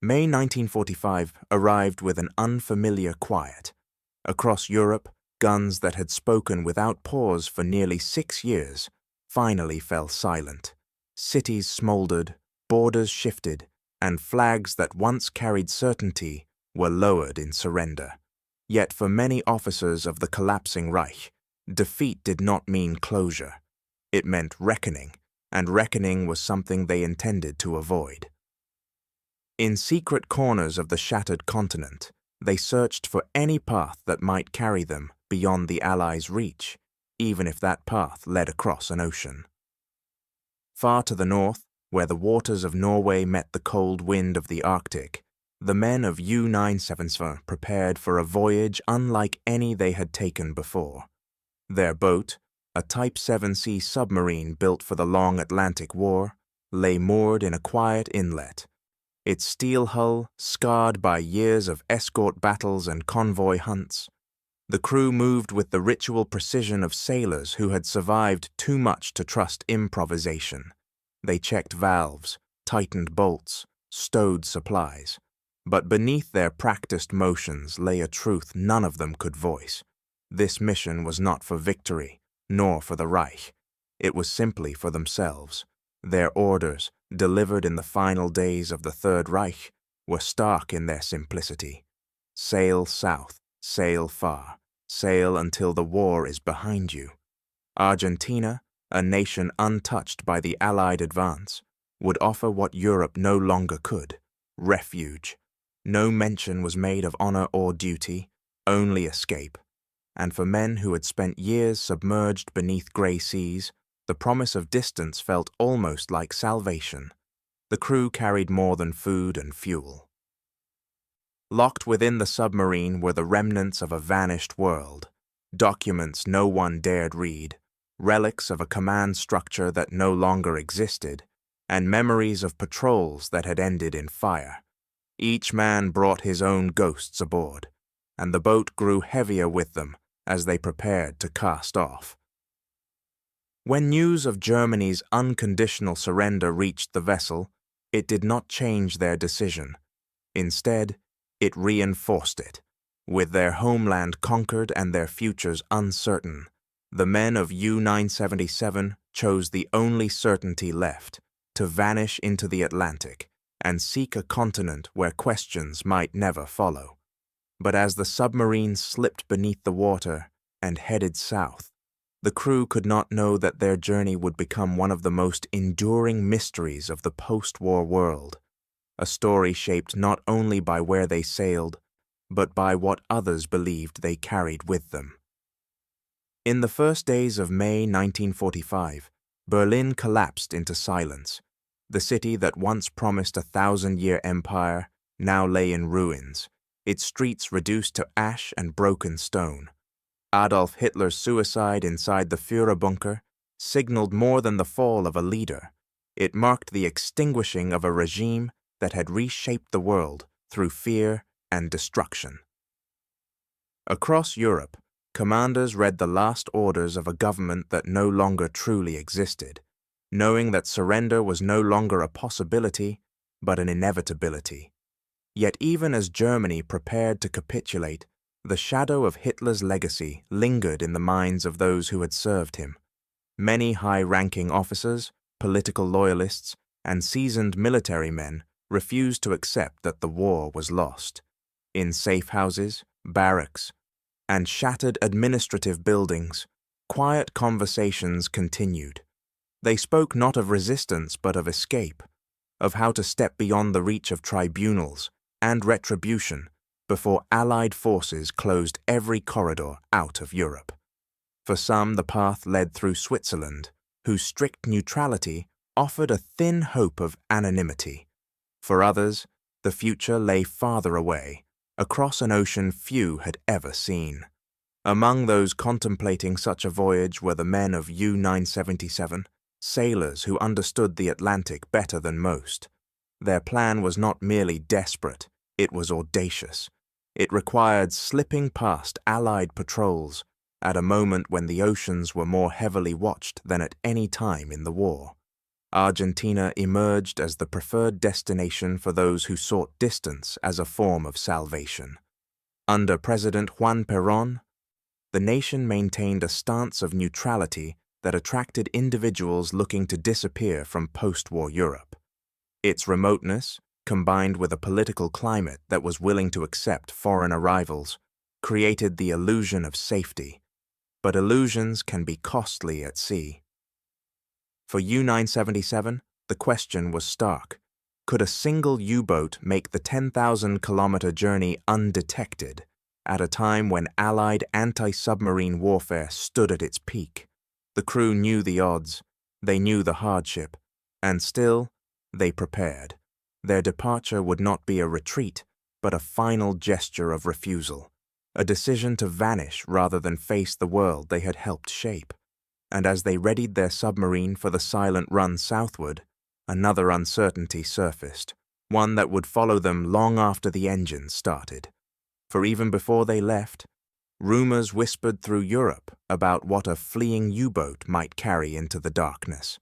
May 1945 arrived with an unfamiliar quiet. Across Europe, guns that had spoken without pause for nearly 6 years finally fell silent. Cities smoldered, borders shifted, and flags that once carried certainty were lowered in surrender. Yet for many officers of the collapsing Reich, defeat did not mean closure. It meant reckoning, and reckoning was something they intended to avoid. In secret corners of the shattered continent, they searched for any path that might carry them beyond the Allies' reach, even if that path led across an ocean. Far to the north, where the waters of Norway met the cold wind of the Arctic, the men of U-977 prepared for a voyage unlike any they had taken before. Their boat, a Type 7C submarine built for the long Atlantic War, lay moored in a quiet inlet, its steel hull scarred by years of escort battles and convoy hunts. The crew moved with the ritual precision of sailors who had survived too much to trust improvisation. They checked valves, tightened bolts, stowed supplies. But beneath their practiced motions lay a truth none of them could voice. This mission was not for victory, nor for the Reich. It was simply for themselves. Their orders, delivered in the final days of the Third Reich, were stark in their simplicity. Sail south, sail far, sail until the war is behind you. Argentina, a nation untouched by the Allied advance, would offer what Europe no longer could: refuge. No mention was made of honor or duty, only escape. And for men who had spent years submerged beneath gray seas, the promise of distance felt almost like salvation. The crew carried more than food and fuel. Locked within the submarine were the remnants of a vanished world, documents no one dared read, relics of a command structure that no longer existed, and memories of patrols that had ended in fire. Each man brought his own ghosts aboard, and the boat grew heavier with them as they prepared to cast off. When news of Germany's unconditional surrender reached the vessel, it did not change their decision. Instead, it reinforced it. With their homeland conquered and their futures uncertain, the men of U-977 chose the only certainty left: to vanish into the Atlantic and seek a continent where questions might never follow. But as the submarine slipped beneath the water and headed south, the crew could not know that their journey would become one of the most enduring mysteries of the post-war world, a story shaped not only by where they sailed, but by what others believed they carried with them. In the first days of May 1945, Berlin collapsed into silence. The city that once promised a 1,000-year empire now lay in ruins, its streets reduced to ash and broken stone. Adolf Hitler's suicide inside the Führerbunker signaled more than the fall of a leader. It marked the extinguishing of a regime that had reshaped the world through fear and destruction. Across Europe, commanders read the last orders of a government that no longer truly existed, knowing that surrender was no longer a possibility, but an inevitability. Yet even as Germany prepared to capitulate, the shadow of Hitler's legacy lingered in the minds of those who had served him. Many high-ranking officers, political loyalists, and seasoned military men refused to accept that the war was lost. In safe houses, barracks, and shattered administrative buildings, quiet conversations continued. They spoke not of resistance but of escape, of how to step beyond the reach of tribunals and retribution before Allied forces closed every corridor out of Europe. For some, the path led through Switzerland, whose strict neutrality offered a thin hope of anonymity. For others, the future lay farther away, across an ocean few had ever seen. Among those contemplating such a voyage were the men of U-977, sailors who understood the Atlantic better than most. Their plan was not merely desperate, it was audacious. It required slipping past Allied patrols at a moment when the oceans were more heavily watched than at any time in the war. Argentina emerged as the preferred destination for those who sought distance as a form of salvation. Under President Juan Perón, the nation maintained a stance of neutrality that attracted individuals looking to disappear from post-war Europe. Its remoteness, combined with a political climate that was willing to accept foreign arrivals, created the illusion of safety. But illusions can be costly at sea. For U-977, the question was stark. Could a single U-boat make the 10,000-kilometer journey undetected at a time when Allied anti-submarine warfare stood at its peak? The crew knew the odds, they knew the hardship, and still, they prepared. Their departure would not be a retreat, but a final gesture of refusal, a decision to vanish rather than face the world they had helped shape. And as they readied their submarine for the silent run southward, another uncertainty surfaced, one that would follow them long after the engines started. For even before they left, rumors whispered through Europe about what a fleeing U-boat might carry into the darkness.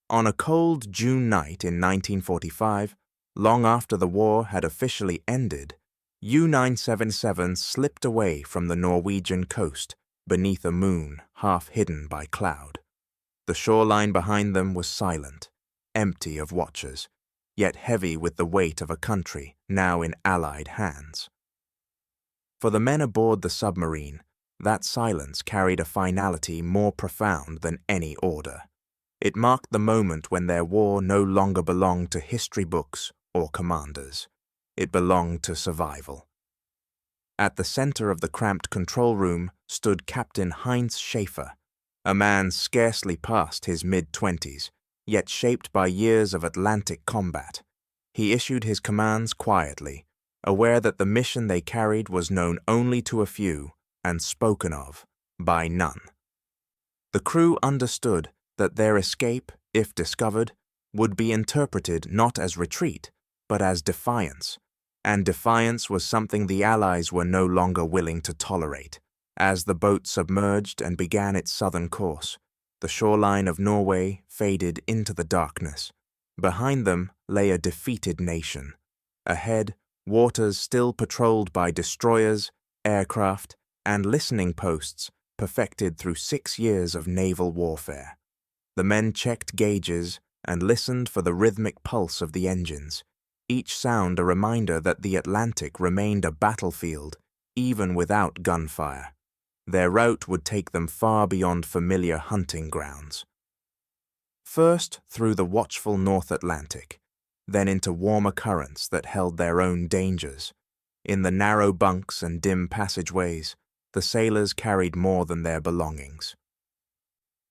On a cold June night in 1945, long after the war had officially ended, U-977 slipped away from the Norwegian coast beneath a moon half hidden by cloud. The shoreline behind them was silent, empty of watchers, yet heavy with the weight of a country now in Allied hands. For the men aboard the submarine, that silence carried a finality more profound than any order. It marked the moment when their war no longer belonged to history books or commanders. It belonged to survival. At the center of the cramped control room stood Captain Heinz Schaefer, a man scarcely past his mid-20s, yet shaped by years of Atlantic combat. He issued his commands quietly, aware that the mission they carried was known only to a few and spoken of by none. The crew understood that their escape, if discovered, would be interpreted not as retreat, but as defiance. And defiance was something the Allies were no longer willing to tolerate. As the boat submerged and began its southern course, the shoreline of Norway faded into the darkness. Behind them lay a defeated nation. Ahead, waters still patrolled by destroyers, aircraft, and listening posts perfected through 6 years of naval warfare. The men checked gauges and listened for the rhythmic pulse of the engines, each sound a reminder that the Atlantic remained a battlefield even without gunfire. Their route would take them far beyond familiar hunting grounds. First through the watchful North Atlantic, then into warmer currents that held their own dangers. In the narrow bunks and dim passageways, the sailors carried more than their belongings.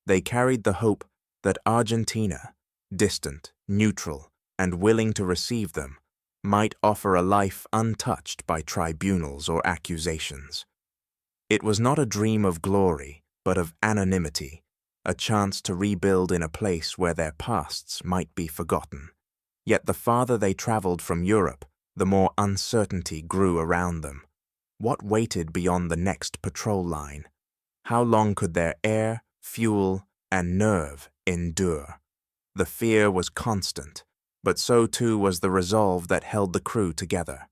They carried the hope that Argentina, distant, neutral, and willing to receive them, might offer a life untouched by tribunals or accusations. It was not a dream of glory, but of anonymity, a chance to rebuild in a place where their pasts might be forgotten. Yet the farther they traveled from Europe, the more uncertainty grew around them. What waited beyond the next patrol line? How long could their air, fuel, and nerve endure? The fear was constant, but so too was the resolve that held the crew together.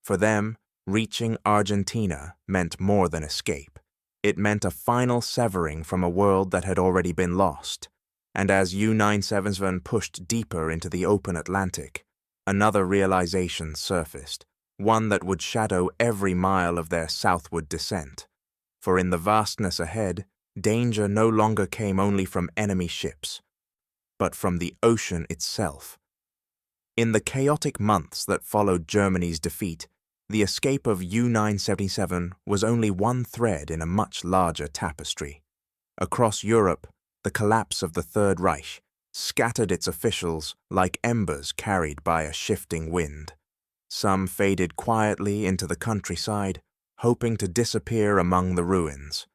For them, reaching Argentina meant more than escape. It meant a final severing from a world that had already been lost. And as U-977 pushed deeper into the open Atlantic, another realization surfaced, one that would shadow every mile of their southward descent. For in the vastness ahead, danger no longer came only from enemy ships, but from the ocean itself. In the chaotic months that followed Germany's defeat, the escape of U-977 was only one thread in a much larger tapestry. Across Europe, the collapse of the Third Reich scattered its officials like embers carried by a shifting wind. Some faded quietly into the countryside, hoping to disappear among the ruins.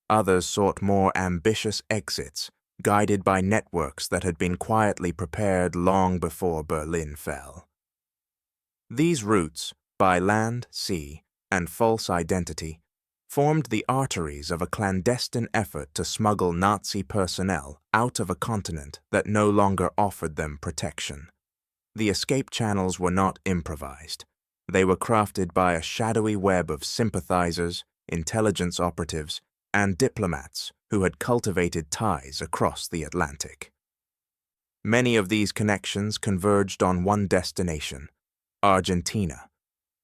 Others sought more ambitious exits, guided by networks that had been quietly prepared long before Berlin fell. These routes, by land, sea, and false identity, formed the arteries of a clandestine effort to smuggle Nazi personnel out of a continent that no longer offered them protection. The escape channels were not improvised. They were crafted by a shadowy web of sympathizers, intelligence operatives, and diplomats who had cultivated ties across the Atlantic. Many of these connections converged on one destination, Argentina.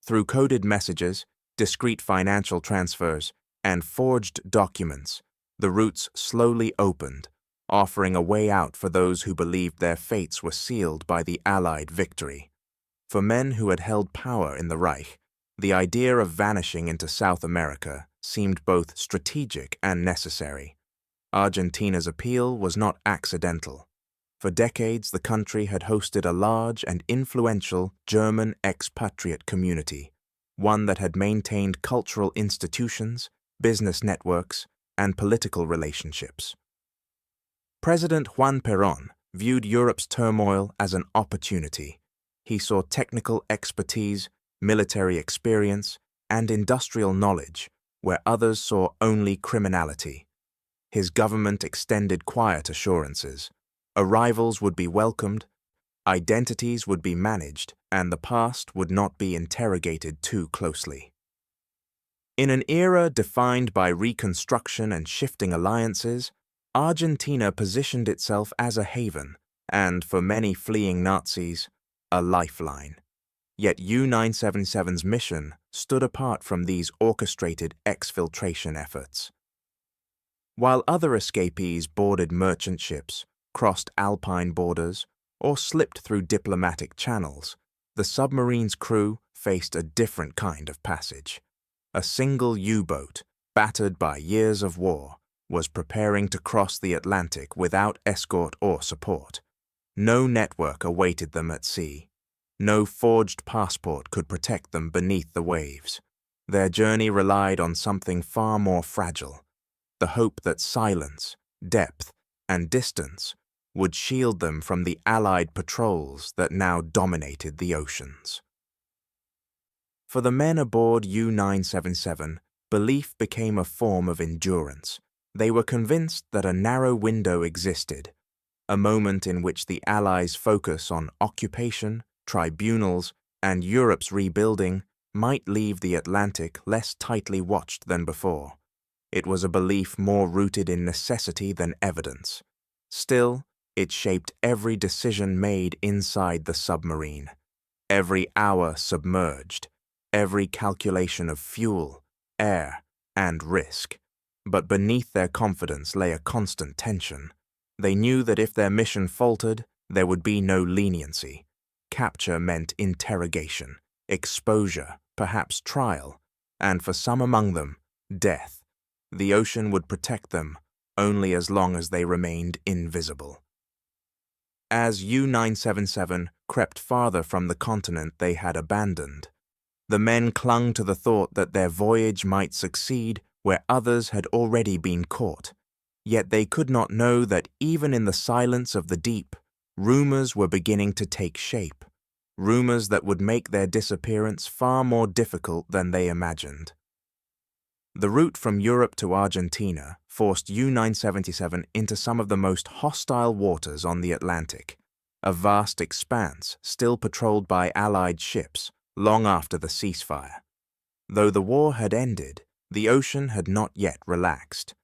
Through coded messages, discreet financial transfers, and forged documents, the routes slowly opened, offering a way out for those who believed their fates were sealed by the Allied victory. For men who had held power in the Reich, the idea of vanishing into South America seemed both strategic and necessary. Argentina's appeal was not accidental. For decades, the country had hosted a large and influential German expatriate community, one that had maintained cultural institutions, business networks, and political relationships. President Juan Perón viewed Europe's turmoil as an opportunity. He saw technical expertise, military experience, and industrial knowledge where others saw only criminality. His government extended quiet assurances. Arrivals would be welcomed, identities would be managed, and the past would not be interrogated too closely. In an era defined by reconstruction and shifting alliances, Argentina positioned itself as a haven, and for many fleeing Nazis, a lifeline. Yet U-977's mission stood apart from these orchestrated exfiltration efforts. While other escapees boarded merchant ships, crossed alpine borders, or slipped through diplomatic channels, the submarine's crew faced a different kind of passage. A single U-boat, battered by years of war, was preparing to cross the Atlantic without escort or support. No network awaited them at sea. No forged passport could protect them beneath the waves. Their journey relied on something far more fragile, the hope that silence, depth, and distance would shield them from the Allied patrols that now dominated the oceans. For the men aboard U-977, belief became a form of endurance. They were convinced that a narrow window existed, a moment in which the Allies' focus on occupation, tribunals, and Europe's rebuilding might leave the Atlantic less tightly watched than before. It was a belief more rooted in necessity than evidence. Still, it shaped every decision made inside the submarine, every hour submerged, every calculation of fuel, air, and risk. But beneath their confidence lay a constant tension. They knew that if their mission faltered, there would be no leniency. Capture meant interrogation, exposure, perhaps trial, and for some among them, death. The ocean would protect them only as long as they remained invisible. As U-977 crept farther from the continent they had abandoned, the men clung to the thought that their voyage might succeed where others had already been caught. Yet they could not know that even in the silence of the deep, rumors were beginning to take shape, rumors that would make their disappearance far more difficult than they imagined. The route from Europe to Argentina forced U-977 into some of the most hostile waters on the Atlantic, a vast expanse still patrolled by Allied ships long after the ceasefire. Though the war had ended, the ocean had not yet relaxed.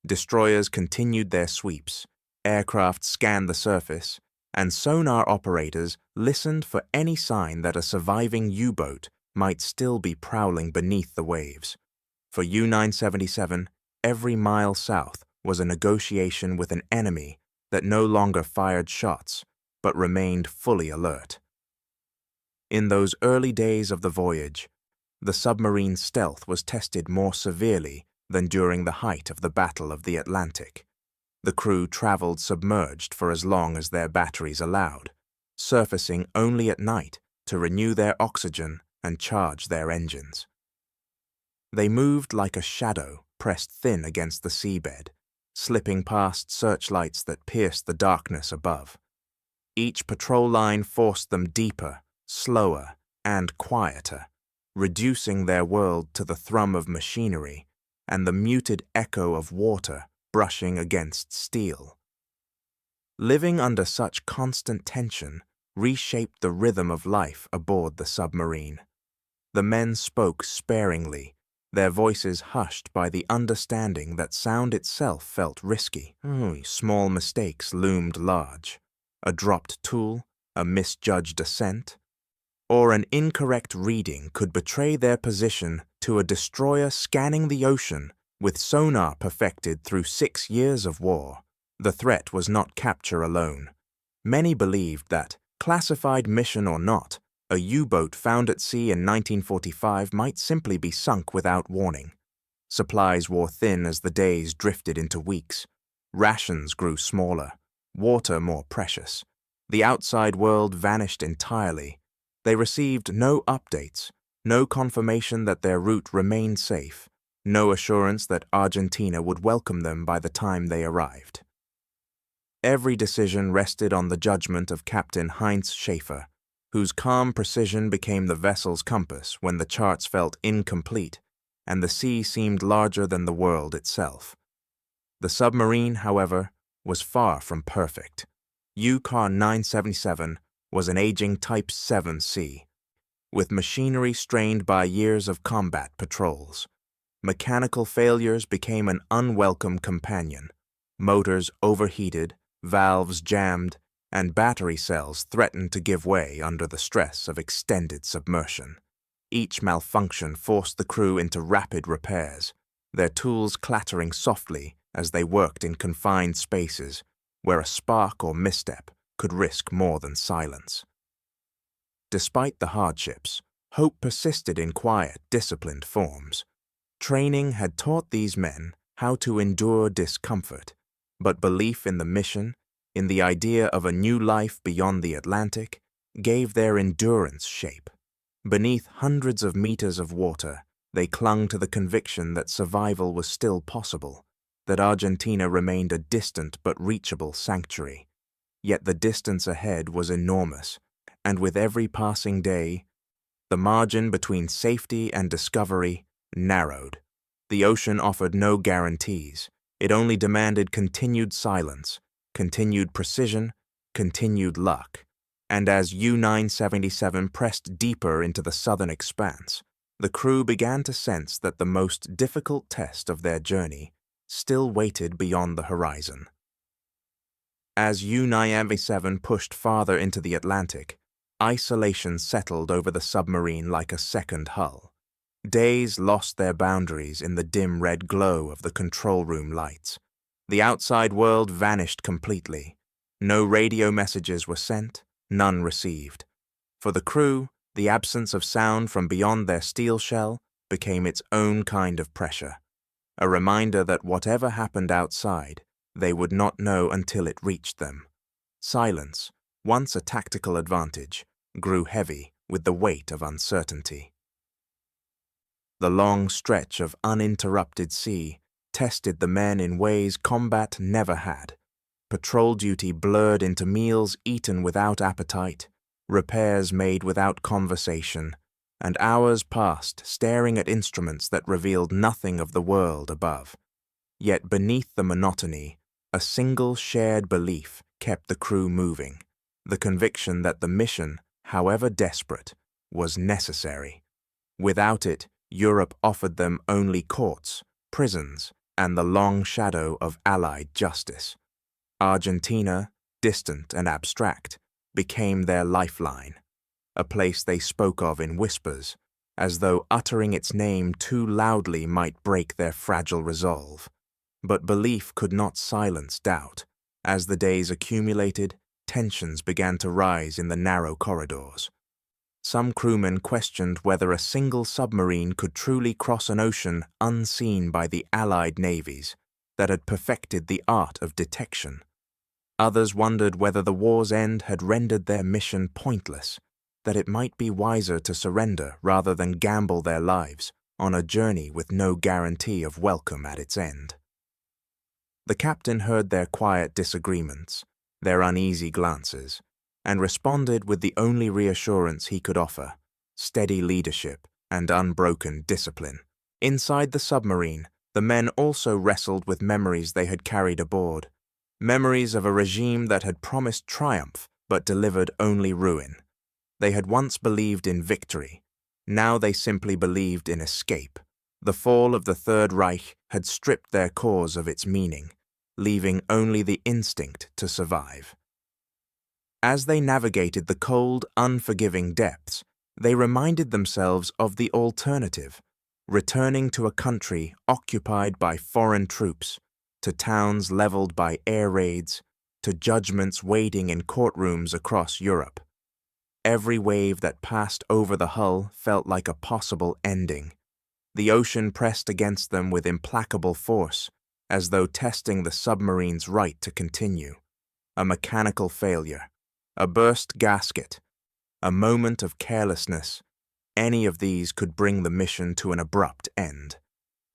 Destroyers continued their sweeps, aircraft scanned the surface, and sonar operators listened for any sign that a surviving U-boat might still be prowling beneath the waves. For U-977, every mile south was a negotiation with an enemy that no longer fired shots, but remained fully alert. In those early days of the voyage, the submarine's stealth was tested more severely than during the height of the Battle of the Atlantic. The crew traveled submerged for as long as their batteries allowed, surfacing only at night to renew their oxygen and charge their engines. They moved like a shadow pressed thin against the seabed, slipping past searchlights that pierced the darkness above. Each patrol line forced them deeper, slower, and quieter, reducing their world to the thrum of machinery and the muted echo of water brushing against steel. Living under such constant tension reshaped the rhythm of life aboard the submarine. The men spoke sparingly, their voices hushed by the understanding that sound itself felt risky. Small mistakes loomed large. A dropped tool, a misjudged ascent, or an incorrect reading could betray their position to a destroyer scanning the ocean with sonar perfected through 6 years of war. The threat was not capture alone. Many believed that, classified mission or not, a U-boat found at sea in 1945 might simply be sunk without warning. Supplies wore thin as the days drifted into weeks. Rations grew smaller, water more precious. The outside world vanished entirely. They received no updates, no confirmation that their route remained safe, no assurance that Argentina would welcome them by the time they arrived. Every decision rested on the judgment of Captain Heinz Schaefer, whose calm precision became the vessel's compass when the charts felt incomplete and the sea seemed larger than the world itself. The submarine, however, was far from perfect. U-977 was an aging Type 7C, with machinery strained by years of combat patrols. Mechanical failures became an unwelcome companion. Motors overheated, valves jammed, and battery cells threatened to give way under the stress of extended submersion. Each malfunction forced the crew into rapid repairs, their tools clattering softly as they worked in confined spaces where a spark or misstep could risk more than silence. Despite the hardships, hope persisted in quiet, disciplined forms. Training had taught these men how to endure discomfort, but belief in the mission, in the idea of a new life beyond the Atlantic, gave their endurance shape. Beneath hundreds of meters of water, they clung to the conviction that survival was still possible, that Argentina remained a distant but reachable sanctuary. Yet the distance ahead was enormous, and with every passing day, the margin between safety and discovery narrowed. The ocean offered no guarantees. It only demanded continued silence, continued precision, continued luck. And as U-977 pressed deeper into the southern expanse, the crew began to sense that the most difficult test of their journey still waited beyond the horizon. As U-977 pushed farther into the Atlantic, isolation settled over the submarine like a second hull. Days lost their boundaries in the dim red glow of the control room lights. The outside world vanished completely. No radio messages were sent, none received. For the crew, the absence of sound from beyond their steel shell became its own kind of pressure, a reminder that whatever happened outside, they would not know until it reached them. Silence, once a tactical advantage, grew heavy with the weight of uncertainty. The long stretch of uninterrupted sea tested the men in ways combat never had. Patrol duty blurred into meals eaten without appetite, repairs made without conversation, and hours passed staring at instruments that revealed nothing of the world above. Yet beneath the monotony, a single shared belief kept the crew moving, the conviction that the mission, however desperate, was necessary. Without it, Europe offered them only courts, prisons, and the long shadow of Allied justice. Argentina, distant and abstract, became their lifeline, a place they spoke of in whispers, as though uttering its name too loudly might break their fragile resolve. But belief could not silence doubt. As the days accumulated, tensions began to rise in the narrow corridors. Some crewmen questioned whether a single submarine could truly cross an ocean unseen by the Allied navies that had perfected the art of detection. Others wondered whether the war's end had rendered their mission pointless, that it might be wiser to surrender rather than gamble their lives on a journey with no guarantee of welcome at its end. The captain heard their quiet disagreements, their uneasy glances, and responded with the only reassurance he could offer: steady leadership and unbroken discipline. Inside the submarine, The men also wrestled with memories they had carried aboard, memories of a regime that had promised triumph but delivered only ruin. They had once believed in victory. Now they simply believed in escape. The fall of the Third Reich had stripped their cause of its meaning, leaving only the instinct to survive. As they navigated the cold, unforgiving depths, they reminded themselves of the alternative, returning to a country occupied by foreign troops, to towns leveled by air raids, to judgments waiting in courtrooms across Europe. Every wave that passed over the hull felt like a possible ending. The ocean pressed against them with implacable force, as though testing the submarine's right to continue. A mechanical failure, a burst gasket, a moment of carelessness, any of these could bring the mission to an abrupt end.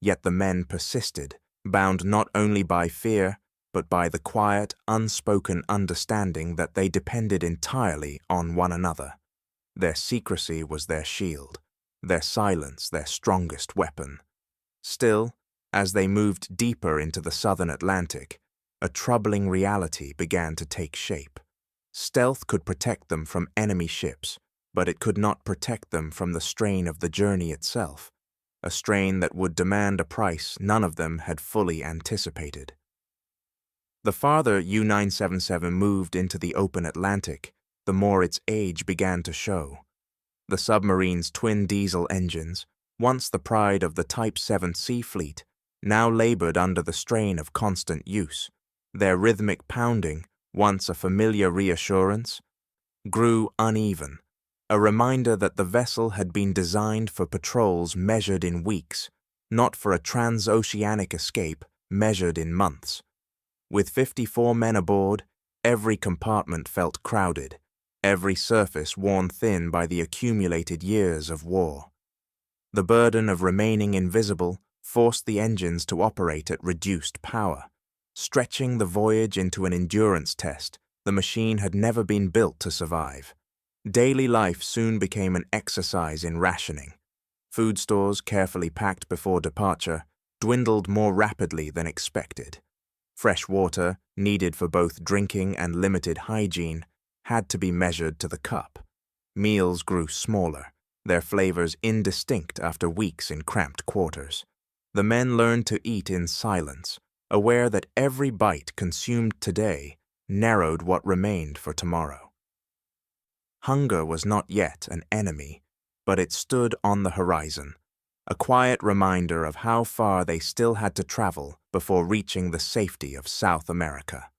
Yet the men persisted, bound not only by fear, but by the quiet, unspoken understanding that they depended entirely on one another. Their secrecy was their shield, their silence their strongest weapon. Still, as they moved deeper into the southern Atlantic, a troubling reality began to take shape. Stealth could protect them from enemy ships, but it could not protect them from the strain of the journey itself, a strain that would demand a price none of them had fully anticipated. The farther U-977 moved into the open Atlantic, the more its age began to show. The submarine's twin diesel engines, once the pride of the Type 7C fleet, now labored under the strain of constant use. Their rhythmic pounding, once a familiar reassurance, grew uneven, a reminder that the vessel had been designed for patrols measured in weeks, not for a transoceanic escape measured in months. With 54 men aboard, every compartment felt crowded, every surface worn thin by the accumulated years of war. The burden of remaining invisible forced the engines to operate at reduced power. Stretching the voyage into an endurance test, the machine had never been built to survive. Daily life soon became an exercise in rationing. Food stores, carefully packed before departure, dwindled more rapidly than expected. Fresh water, needed for both drinking and limited hygiene, had to be measured to the cup. Meals grew smaller, their flavors indistinct after weeks in cramped quarters. The men learned to eat in silence, aware that every bite consumed today narrowed what remained for tomorrow. Hunger was not yet an enemy, but it stood on the horizon, a quiet reminder of how far they still had to travel before reaching the safety of South America.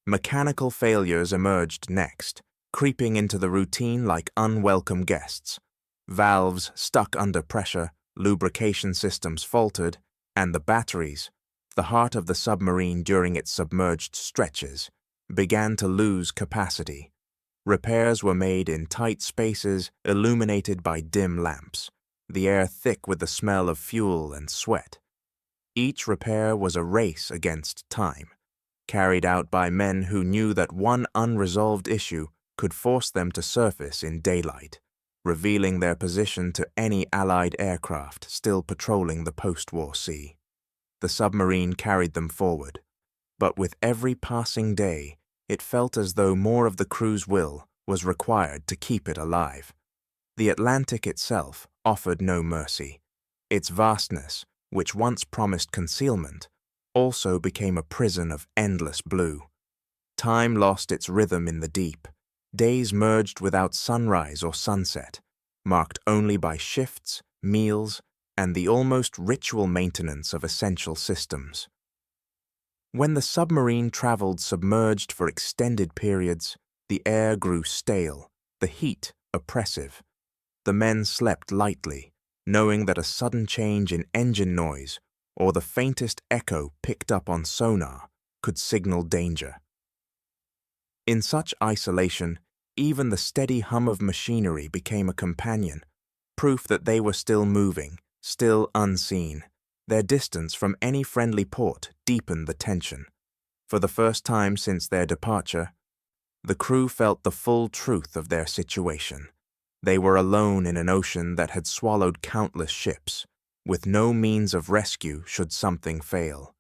Mechanical failures emerged next, creeping into the routine like unwelcome guests. Valves stuck under pressure, lubrication systems faltered, and the batteries, the heart of the submarine during its submerged stretches, began to lose capacity. Repairs were made in tight spaces illuminated by dim lamps, the air thick with the smell of fuel and sweat. Each repair was a race against time, carried out by men who knew that one unresolved issue could force them to surface in daylight, revealing their position to any Allied aircraft still patrolling the post-war sea. The submarine carried them forward, but with every passing day, it felt as though more of the crew's will was required to keep it alive. The Atlantic itself offered no mercy. Its vastness, which once promised concealment, also became a prison of endless blue. Time lost its rhythm in the deep. Days merged without sunrise or sunset, marked only by shifts, meals, and the almost ritual maintenance of essential systems. When the submarine traveled submerged for extended periods, the air grew stale, the heat oppressive. The men slept lightly, knowing that a sudden change in engine noise or the faintest echo picked up on sonar could signal danger. In such isolation, even the steady hum of machinery became a companion, proof that they were still moving, still unseen. Their distance from any friendly port deepened the tension. For the first time since their departure, the crew felt the full truth of their situation. They were alone in an ocean that had swallowed countless ships, with no means of rescue should something fail.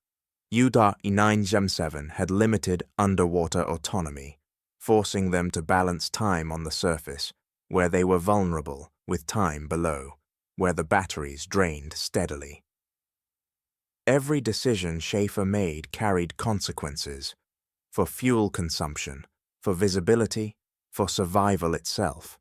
U-977 had limited underwater autonomy, forcing them to balance time on the surface, where they were vulnerable, with time below, where the batteries drained steadily. Every decision Schaefer made carried consequences, for fuel consumption, for visibility, for survival itself.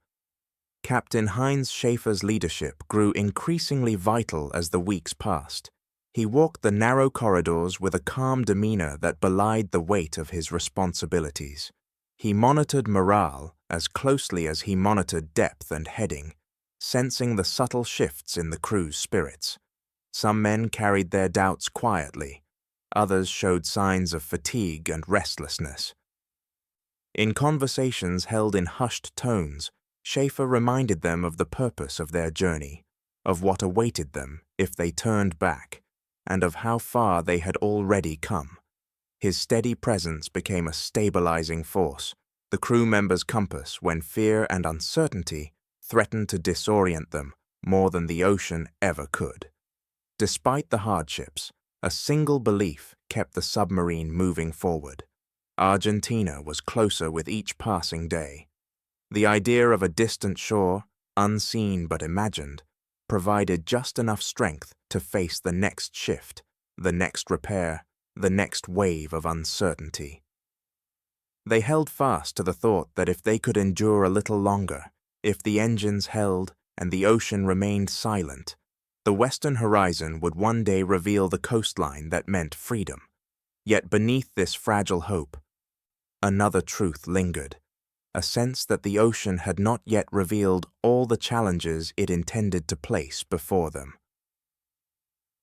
Captain Heinz Schaefer's leadership grew increasingly vital as the weeks passed. He walked the narrow corridors with a calm demeanor that belied the weight of his responsibilities. He monitored morale as closely as he monitored depth and heading, sensing the subtle shifts in the crew's spirits. Some men carried their doubts quietly, others showed signs of fatigue and restlessness. In conversations held in hushed tones, Schaefer reminded them of the purpose of their journey, of what awaited them if they turned back, and of how far they had already come. His steady presence became a stabilizing force, the crew members' compass when fear and uncertainty threatened to disorient them more than the ocean ever could. Despite the hardships, a single belief kept the submarine moving forward. Argentina was closer with each passing day. The idea of a distant shore, unseen but imagined, provided just enough strength to face the next shift, the next repair, the next wave of uncertainty. They held fast to the thought that if they could endure a little longer, if the engines held and the ocean remained silent, the western horizon would one day reveal the coastline that meant freedom. Yet beneath this fragile hope, another truth lingered, a sense that the ocean had not yet revealed all the challenges it intended to place before them.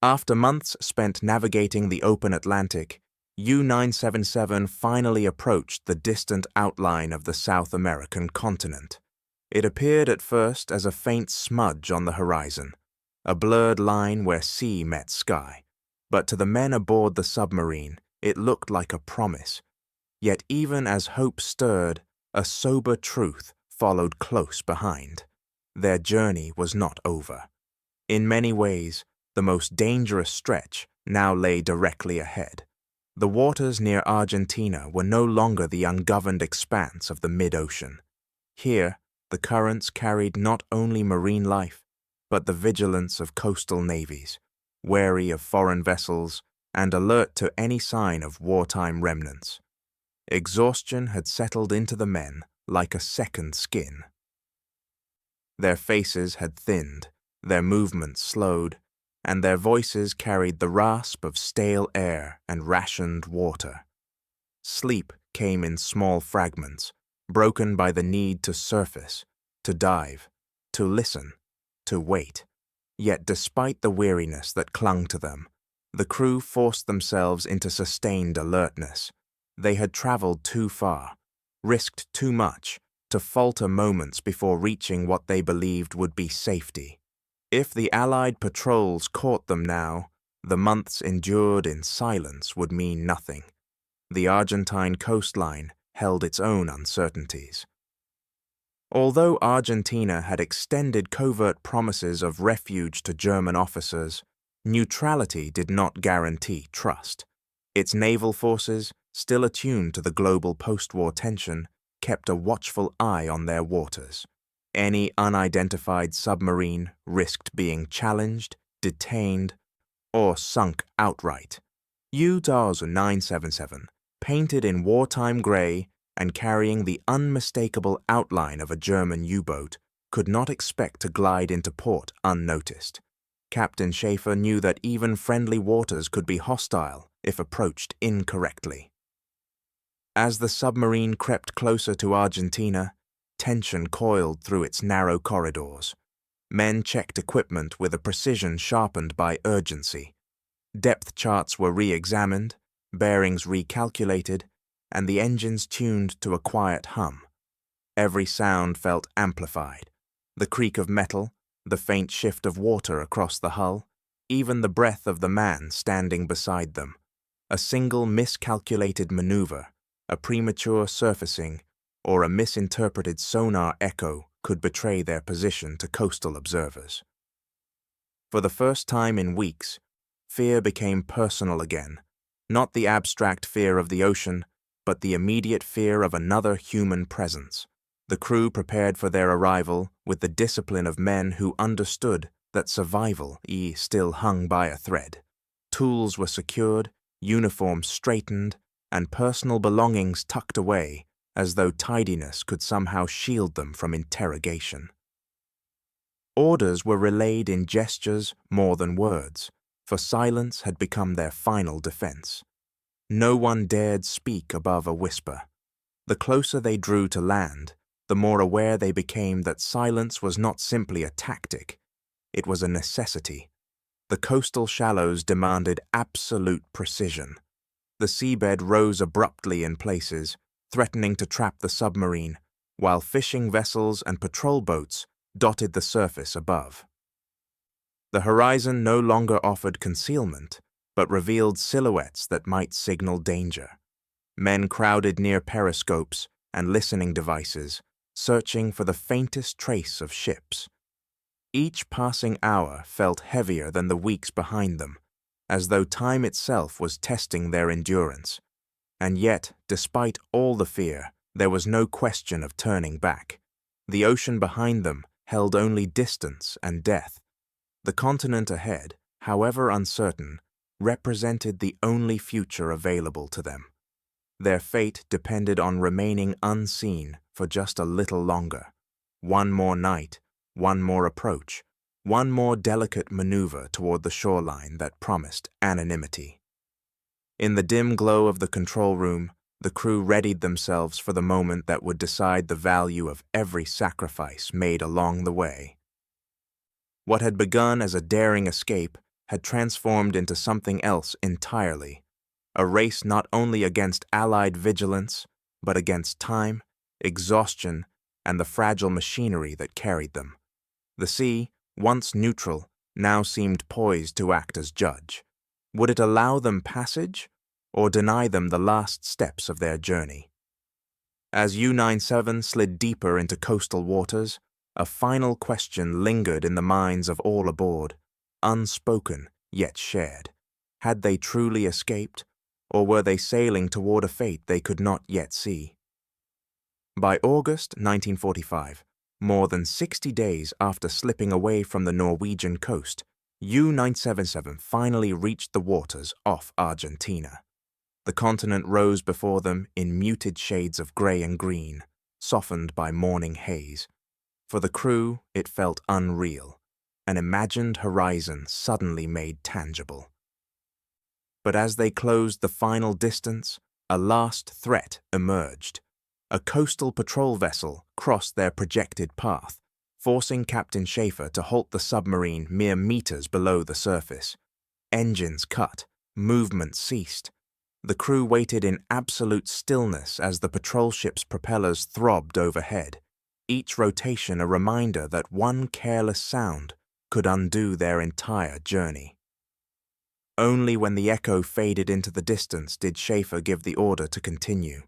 After months spent navigating the open Atlantic, U-977 finally approached the distant outline of the South American continent. It appeared at first as a faint smudge on the horizon, a blurred line where sea met sky, but to the men aboard the submarine, it looked like a promise. Yet even as hope stirred, a sober truth followed close behind. Their journey was not over. In many ways, the most dangerous stretch now lay directly ahead. The waters near Argentina were no longer the ungoverned expanse of the mid-ocean. Here, the currents carried not only marine life, but the vigilance of coastal navies, wary of foreign vessels and alert to any sign of wartime remnants. Exhaustion had settled into the men like a second skin. Their faces had thinned, their movements slowed, and their voices carried the rasp of stale air and rationed water. Sleep came in small fragments, broken by the need to surface, to dive, to listen, to wait. Yet despite the weariness that clung to them, the crew forced themselves into sustained alertness. They had traveled too far, risked too much, to falter moments before reaching what they believed would be safety. If the Allied patrols caught them now, the months endured in silence would mean nothing. The Argentine coastline held its own uncertainties. Although Argentina had extended covert promises of refuge to German officers, neutrality did not guarantee trust. Its naval forces, still attuned to the global post-war tension, kept a watchful eye on their waters. Any unidentified submarine risked being challenged, detained, or sunk outright. U-977, painted in wartime gray and carrying the unmistakable outline of a German U-boat, could not expect to glide into port unnoticed. Captain Schaefer knew that even friendly waters could be hostile if approached incorrectly. As the submarine crept closer to Argentina, tension coiled through its narrow corridors. Men checked equipment with a precision sharpened by urgency. Depth charts were re-examined, bearings recalculated, and the engines tuned to a quiet hum. Every sound felt amplified. The creak of metal, the faint shift of water across the hull, even the breath of the man standing beside them. A single miscalculated maneuver, a premature surfacing, or a misinterpreted sonar echo could betray their position to coastal observers. For the first time in weeks, fear became personal again, not the abstract fear of the ocean, but the immediate fear of another human presence. The crew prepared for their arrival with the discipline of men who understood that survival still hung by a thread. Tools were secured, uniforms straightened, and personal belongings tucked away, as though tidiness could somehow shield them from interrogation. Orders were relayed in gestures more than words, for silence had become their final defense. No one dared speak above a whisper. The closer they drew to land, the more aware they became that silence was not simply a tactic, it was a necessity. The coastal shallows demanded absolute precision. The seabed rose abruptly in places, threatening to trap the submarine, while fishing vessels and patrol boats dotted the surface above. The horizon no longer offered concealment, but revealed silhouettes that might signal danger. Men crowded near periscopes and listening devices, searching for the faintest trace of ships. Each passing hour felt heavier than the weeks behind them, as though time itself was testing their endurance. And yet, despite all the fear, there was no question of turning back. The ocean behind them held only distance and death. The continent ahead, however uncertain, represented the only future available to them. Their fate depended on remaining unseen for just a little longer. One more night, one more approach, one more delicate maneuver toward the shoreline that promised anonymity. In the dim glow of the control room, the crew readied themselves for the moment that would decide the value of every sacrifice made along the way. What had begun as a daring escape had transformed into something else entirely, a race not only against Allied vigilance, but against time, exhaustion, and the fragile machinery that carried them. The sea, once neutral, now seemed poised to act as judge. Would it allow them passage, or deny them the last steps of their journey? As U-977 slid deeper into coastal waters, a final question lingered in the minds of all aboard, unspoken yet shared. Had they truly escaped, or were they sailing toward a fate they could not yet see? By August 1945, more than 60 days after slipping away from the Norwegian coast, U-977 finally reached the waters off Argentina. The continent rose before them in muted shades of gray and green, softened by morning haze. For the crew, it felt unreal, an imagined horizon suddenly made tangible. But as they closed the final distance, a last threat emerged. A coastal patrol vessel crossed their projected path, forcing Captain Schaefer to halt the submarine mere meters below the surface. Engines cut, movement ceased. The crew waited in absolute stillness as the patrol ship's propellers throbbed overhead, each rotation a reminder that one careless sound could undo their entire journey. Only when the echo faded into the distance did Schaefer give the order to continue.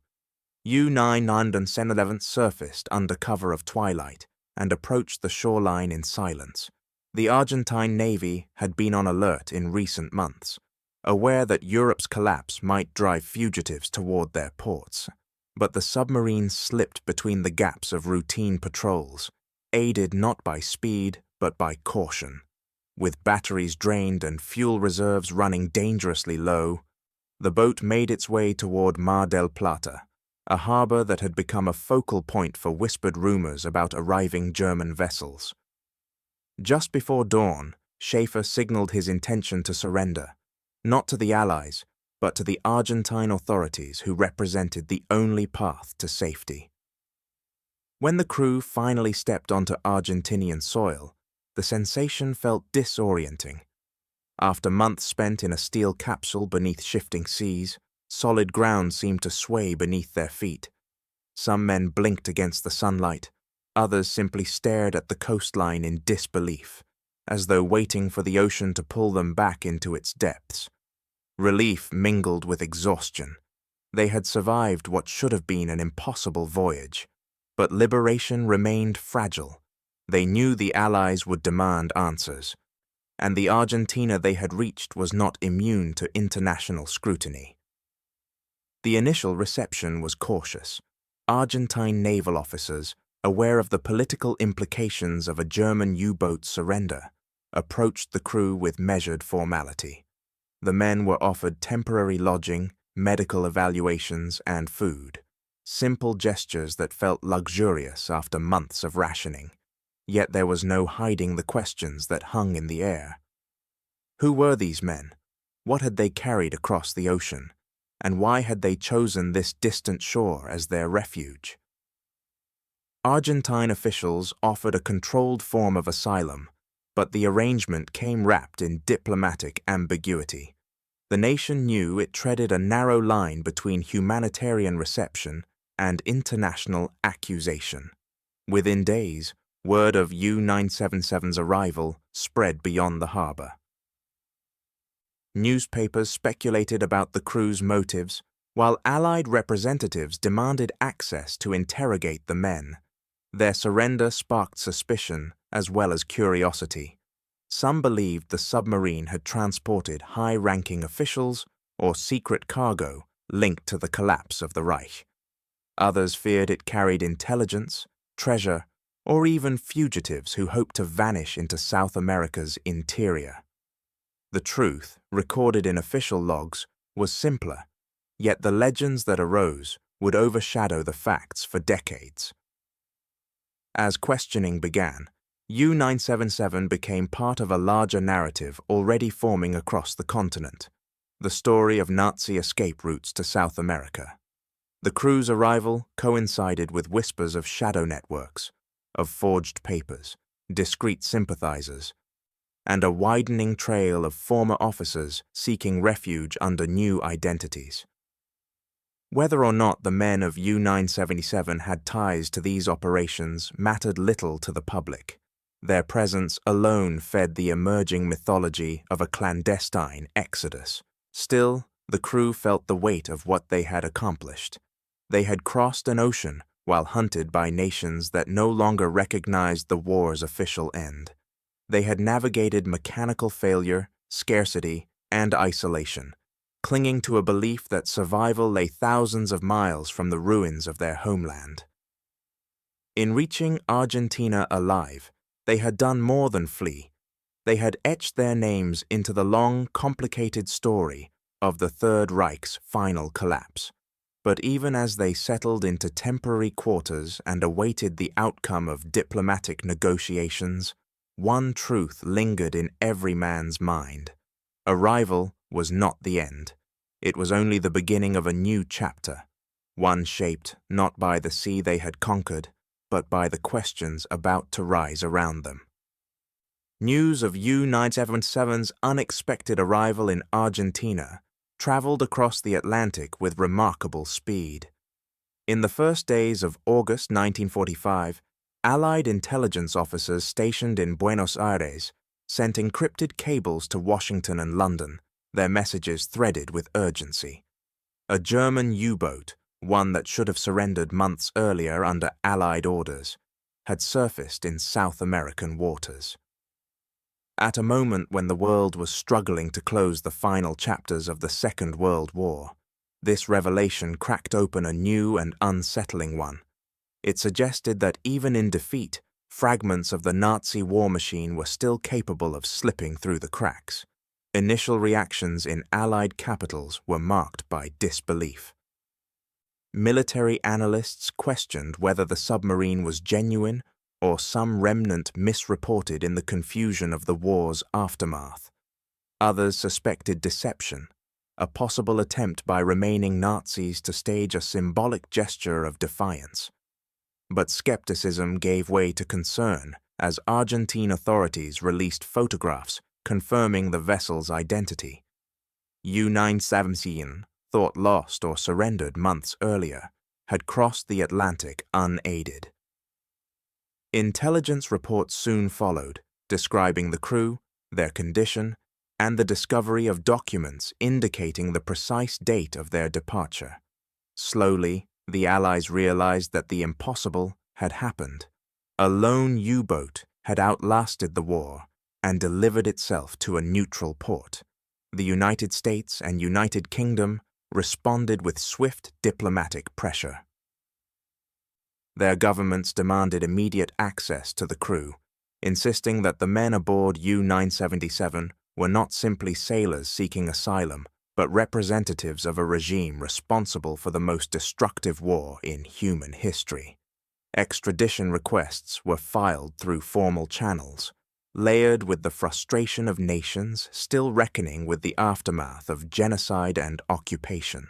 U-977 surfaced under cover of twilight and approached the shoreline in silence. The Argentine Navy had been on alert in recent months, aware that Europe's collapse might drive fugitives toward their ports. But the submarine slipped between the gaps of routine patrols, aided not by speed but by caution. With batteries drained and fuel reserves running dangerously low, the boat made its way toward Mar del Plata, a harbor that had become a focal point for whispered rumors about arriving German vessels. Just before dawn, Schaefer signaled his intention to surrender, not to the Allies, but to the Argentine authorities who represented the only path to safety. When the crew finally stepped onto Argentinian soil, the sensation felt disorienting. After months spent in a steel capsule beneath shifting seas, solid ground seemed to sway beneath their feet. Some men blinked against the sunlight, others simply stared at the coastline in disbelief, as though waiting for the ocean to pull them back into its depths. Relief mingled with exhaustion. They had survived what should have been an impossible voyage, but liberation remained fragile. They knew the Allies would demand answers, and the Argentina they had reached was not immune to international scrutiny. The initial reception was cautious. Argentine naval officers, aware of the political implications of a German U-boat surrender, approached the crew with measured formality. The men were offered temporary lodging, medical evaluations, and food. Simple gestures that felt luxurious after months of rationing. Yet there was no hiding the questions that hung in the air. Who were these men? What had they carried across the ocean? And why had they chosen this distant shore as their refuge? Argentine officials offered a controlled form of asylum, but the arrangement came wrapped in diplomatic ambiguity. The nation knew it treaded a narrow line between humanitarian reception and international accusation. Within days, word of U-977's arrival spread beyond the harbor. Newspapers speculated about the crew's motives, while Allied representatives demanded access to interrogate the men. Their surrender sparked suspicion as well as curiosity. Some believed the submarine had transported high-ranking officials or secret cargo linked to the collapse of the Reich. Others feared it carried intelligence, treasure, or even fugitives who hoped to vanish into South America's interior. The truth, recorded in official logs, was simpler, yet the legends that arose would overshadow the facts for decades. As questioning began, U-977 became part of a larger narrative already forming across the continent, the story of Nazi escape routes to South America. The crew's arrival coincided with whispers of shadow networks, of forged papers, discreet sympathizers, and a widening trail of former officers seeking refuge under new identities. Whether or not the men of U-977 had ties to these operations mattered little to the public. Their presence alone fed the emerging mythology of a clandestine exodus. Still, the crew felt the weight of what they had accomplished. They had crossed an ocean while hunted by nations that no longer recognized the war's official end. They had navigated mechanical failure, scarcity, and isolation, clinging to a belief that survival lay thousands of miles from the ruins of their homeland. In reaching Argentina alive, they had done more than flee. They had etched their names into the long, complicated story of the Third Reich's final collapse. But even as they settled into temporary quarters and awaited the outcome of diplomatic negotiations, one truth lingered in every man's mind. Arrival was not the end. It was only the beginning of a new chapter, one shaped not by the sea they had conquered, but by the questions about to rise around them. News of U-977's unexpected arrival in Argentina traveled across the Atlantic with remarkable speed. In the first days of August 1945, Allied intelligence officers stationed in Buenos Aires sent encrypted cables to Washington and London, their messages threaded with urgency. A German U-boat, one that should have surrendered months earlier under Allied orders, had surfaced in South American waters. At a moment when the world was struggling to close the final chapters of the Second World War, this revelation cracked open a new and unsettling one. It suggested that even in defeat, fragments of the Nazi war machine were still capable of slipping through the cracks. Initial reactions in Allied capitals were marked by disbelief. Military analysts questioned whether the submarine was genuine or some remnant misreported in the confusion of the war's aftermath. Others suspected deception, a possible attempt by remaining Nazis to stage a symbolic gesture of defiance. But skepticism gave way to concern as Argentine authorities released photographs confirming the vessel's identity. U-977, thought lost or surrendered months earlier, had crossed the Atlantic unaided. Intelligence reports soon followed, describing the crew, their condition, and the discovery of documents indicating the precise date of their departure. Slowly, the Allies realized that the impossible had happened. A lone U-boat had outlasted the war, and delivered itself to a neutral port. The United States and United Kingdom responded with swift diplomatic pressure. Their governments demanded immediate access to the crew, insisting that the men aboard U-977 were not simply sailors seeking asylum, but representatives of a regime responsible for the most destructive war in human history. Extradition requests were filed through formal channels, layered with the frustration of nations still reckoning with the aftermath of genocide and occupation.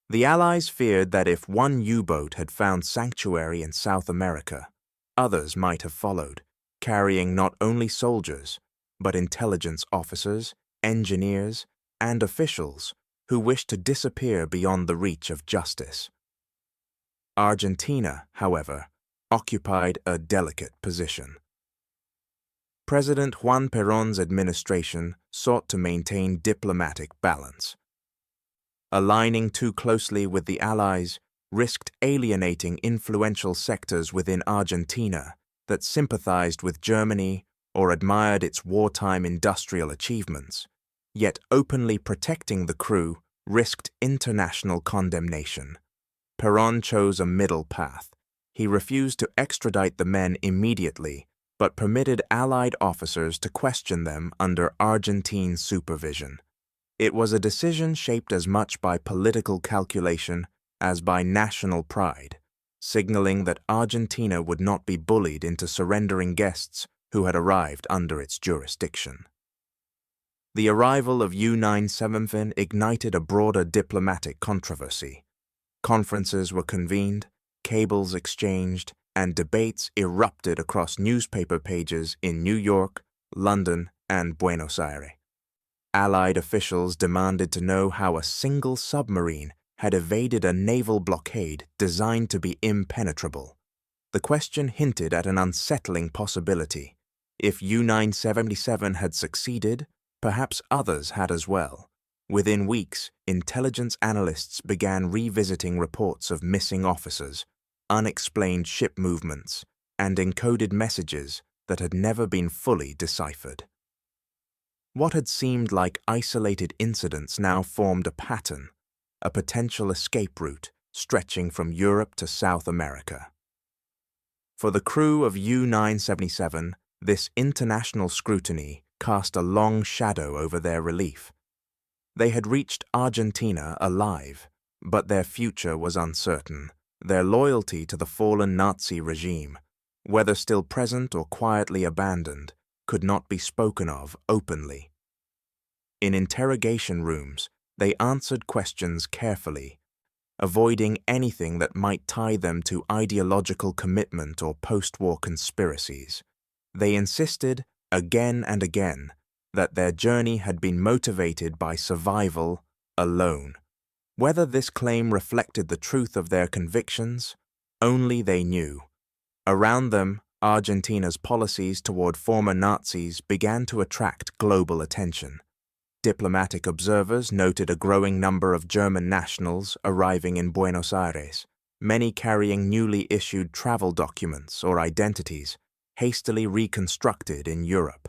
The Allies feared that if one U-boat had found sanctuary in South America, others might have followed, carrying not only soldiers, but intelligence officers, engineers, and officials who wished to disappear beyond the reach of justice. Argentina, however, occupied a delicate position. President Juan Perón's administration sought to maintain diplomatic balance. Aligning too closely with the Allies risked alienating influential sectors within Argentina that sympathized with Germany or admired its wartime industrial achievements, yet openly protecting the crew risked international condemnation. Perón chose a middle path. He refused to extradite the men immediately, but permitted Allied officers to question them under Argentine supervision. It was a decision shaped as much by political calculation as by national pride, signaling that Argentina would not be bullied into surrendering guests who had arrived under its jurisdiction. The arrival of U-977 ignited a broader diplomatic controversy. Conferences were convened, cables exchanged, and debates erupted across newspaper pages in New York, London, and Buenos Aires. Allied officials demanded to know how a single submarine had evaded a naval blockade designed to be impenetrable. The question hinted at an unsettling possibility. If U-977 had succeeded, perhaps others had as well. Within weeks, intelligence analysts began revisiting reports of missing officers, unexplained ship movements, and encoded messages that had never been fully deciphered. What had seemed like isolated incidents now formed a pattern, a potential escape route stretching from Europe to South America. For the crew of U-977, this international scrutiny cast a long shadow over their relief. They had reached Argentina alive, but their future was uncertain. Their loyalty to the fallen Nazi regime, whether still present or quietly abandoned, could not be spoken of openly. In interrogation rooms, they answered questions carefully, avoiding anything that might tie them to ideological commitment or post-war conspiracies. They insisted, again and again, that their journey had been motivated by survival alone. Whether this claim reflected the truth of their convictions, only they knew. Around them, Argentina's policies toward former Nazis began to attract global attention. Diplomatic observers noted a growing number of German nationals arriving in Buenos Aires, many carrying newly issued travel documents or identities, hastily reconstructed in Europe.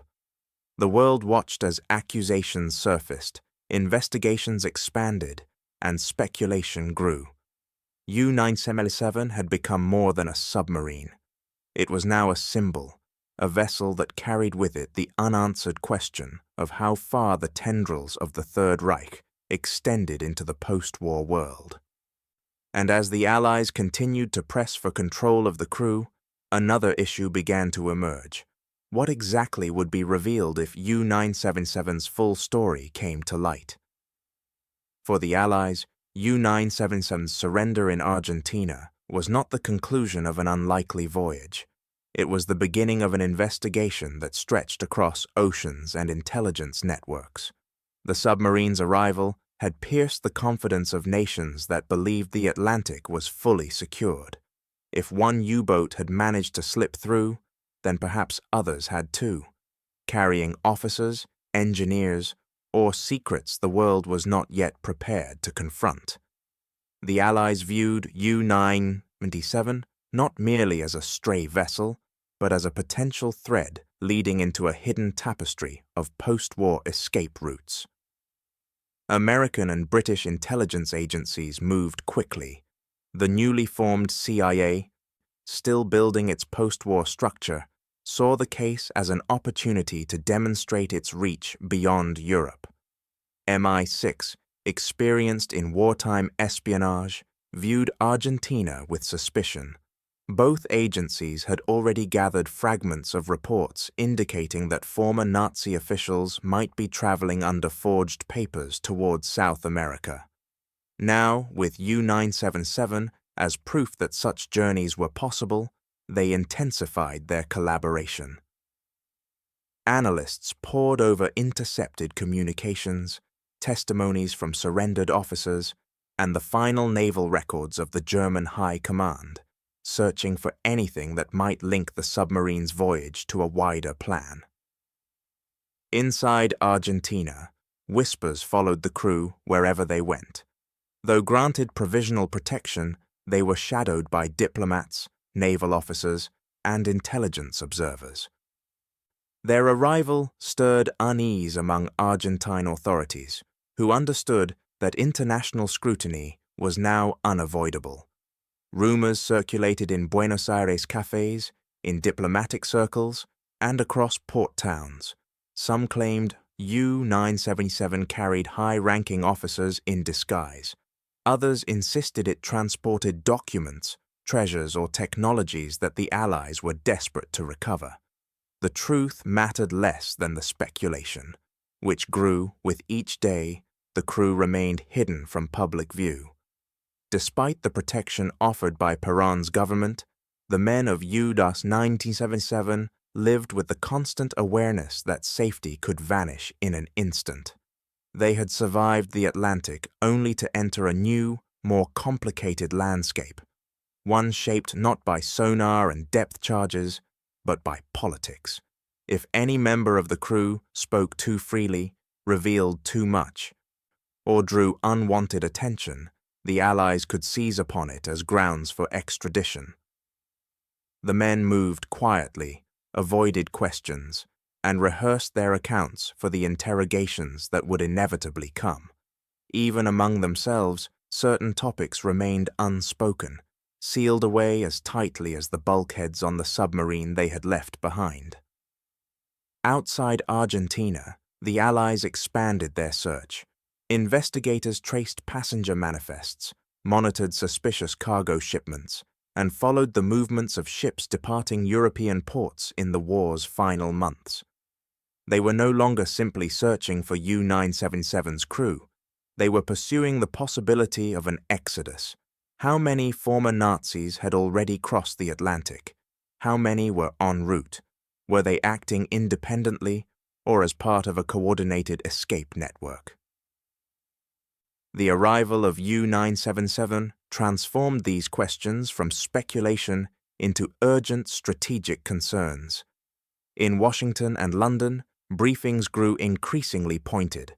The world watched as accusations surfaced, investigations expanded, and speculation grew. U-977 had become more than a submarine. It was now a symbol, a vessel that carried with it the unanswered question of how far the tendrils of the Third Reich extended into the post-war world. And as the Allies continued to press for control of the crew, another issue began to emerge. What exactly would be revealed if U-977's full story came to light? For the Allies, U-977's surrender in Argentina was not the conclusion of an unlikely voyage. It was the beginning of an investigation that stretched across oceans and intelligence networks. The submarine's arrival had pierced the confidence of nations that believed the Atlantic was fully secured. If one U-boat had managed to slip through, then perhaps others had too, carrying officers, engineers, or secrets the world was not yet prepared to confront. The Allies viewed U-977 not merely as a stray vessel, but as a potential thread leading into a hidden tapestry of post-war escape routes. American and British intelligence agencies moved quickly. The newly formed CIA, still building its post-war structure, saw the case as an opportunity to demonstrate its reach beyond Europe. MI6, experienced in wartime espionage, viewed Argentina with suspicion. Both agencies had already gathered fragments of reports indicating that former Nazi officials might be traveling under forged papers towards South America. Now, with U-977 as proof that such journeys were possible, they intensified their collaboration. Analysts pored over intercepted communications, testimonies from surrendered officers, and the final naval records of the German High Command, searching for anything that might link the submarine's voyage to a wider plan. Inside Argentina, whispers followed the crew wherever they went. Though granted provisional protection, they were shadowed by diplomats, naval officers, and intelligence observers. Their arrival stirred unease among Argentine authorities, who understood that international scrutiny was now unavoidable. Rumors circulated in Buenos Aires cafes, in diplomatic circles, and across port towns. Some claimed U-977 carried high-ranking officers in disguise. Others insisted it transported documents, treasures, or technologies that the Allies were desperate to recover. The truth mattered less than the speculation, which grew with each day the crew remained hidden from public view. Despite the protection offered by Perón's government, the men of U-977 lived with the constant awareness that safety could vanish in an instant. They had survived the Atlantic only to enter a new, more complicated landscape, one shaped not by sonar and depth charges, but by politics. If any member of the crew spoke too freely, revealed too much, or drew unwanted attention, the Allies could seize upon it as grounds for extradition. The men moved quietly, avoided questions, and rehearsed their accounts for the interrogations that would inevitably come. Even among themselves, certain topics remained unspoken, sealed away as tightly as the bulkheads on the submarine they had left behind. Outside Argentina, the Allies expanded their search. Investigators traced passenger manifests, monitored suspicious cargo shipments, and followed the movements of ships departing European ports in the war's final months. They were no longer simply searching for U-977's crew. They were pursuing the possibility of an exodus. How many former Nazis had already crossed the Atlantic? How many were en route? Were they acting independently or as part of a coordinated escape network? The arrival of U-977 transformed these questions from speculation into urgent strategic concerns. In Washington and London, briefings grew increasingly pointed.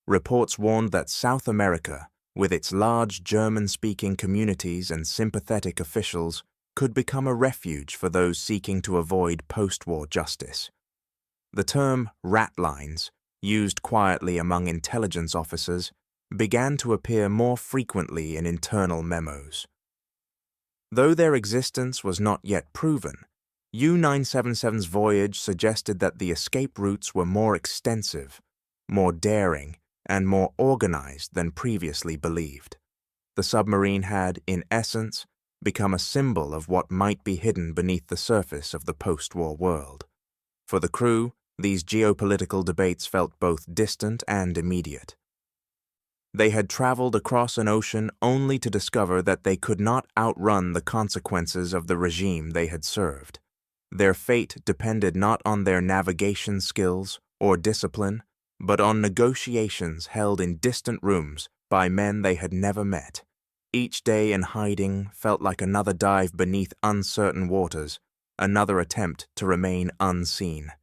Reports warned that South America, with its large German-speaking communities and sympathetic officials, could become a refuge for those seeking to avoid post-war justice. The term rat lines, used quietly among intelligence officers, began to appear more frequently in internal memos. Though their existence was not yet proven, U-977's voyage suggested that the escape routes were more extensive, more daring, and more organized than previously believed. The submarine had, in essence, become a symbol of what might be hidden beneath the surface of the post-war world. For the crew, these geopolitical debates felt both distant and immediate. They had traveled across an ocean only to discover that they could not outrun the consequences of the regime they had served. Their fate depended not on their navigation skills or discipline, but on negotiations held in distant rooms by men they had never met. Each day in hiding felt like another dive beneath uncertain waters, another attempt to remain unseen.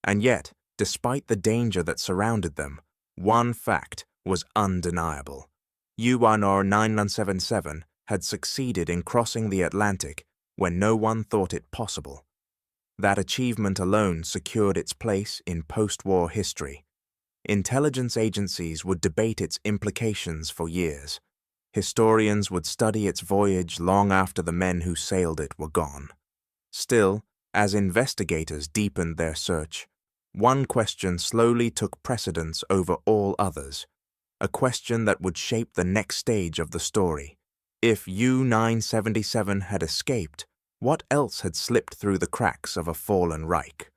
And yet, despite the danger that surrounded them, one fact was undeniable. U-977 had succeeded in crossing the Atlantic when no one thought it possible. That achievement alone secured its place in post-war history. Intelligence agencies would debate its implications for years. Historians would study its voyage long after the men who sailed it were gone. Still, as investigators deepened their search, one question slowly took precedence over all others, a question that would shape the next stage of the story. If U-977 had escaped, what else had slipped through the cracks of a fallen Reich?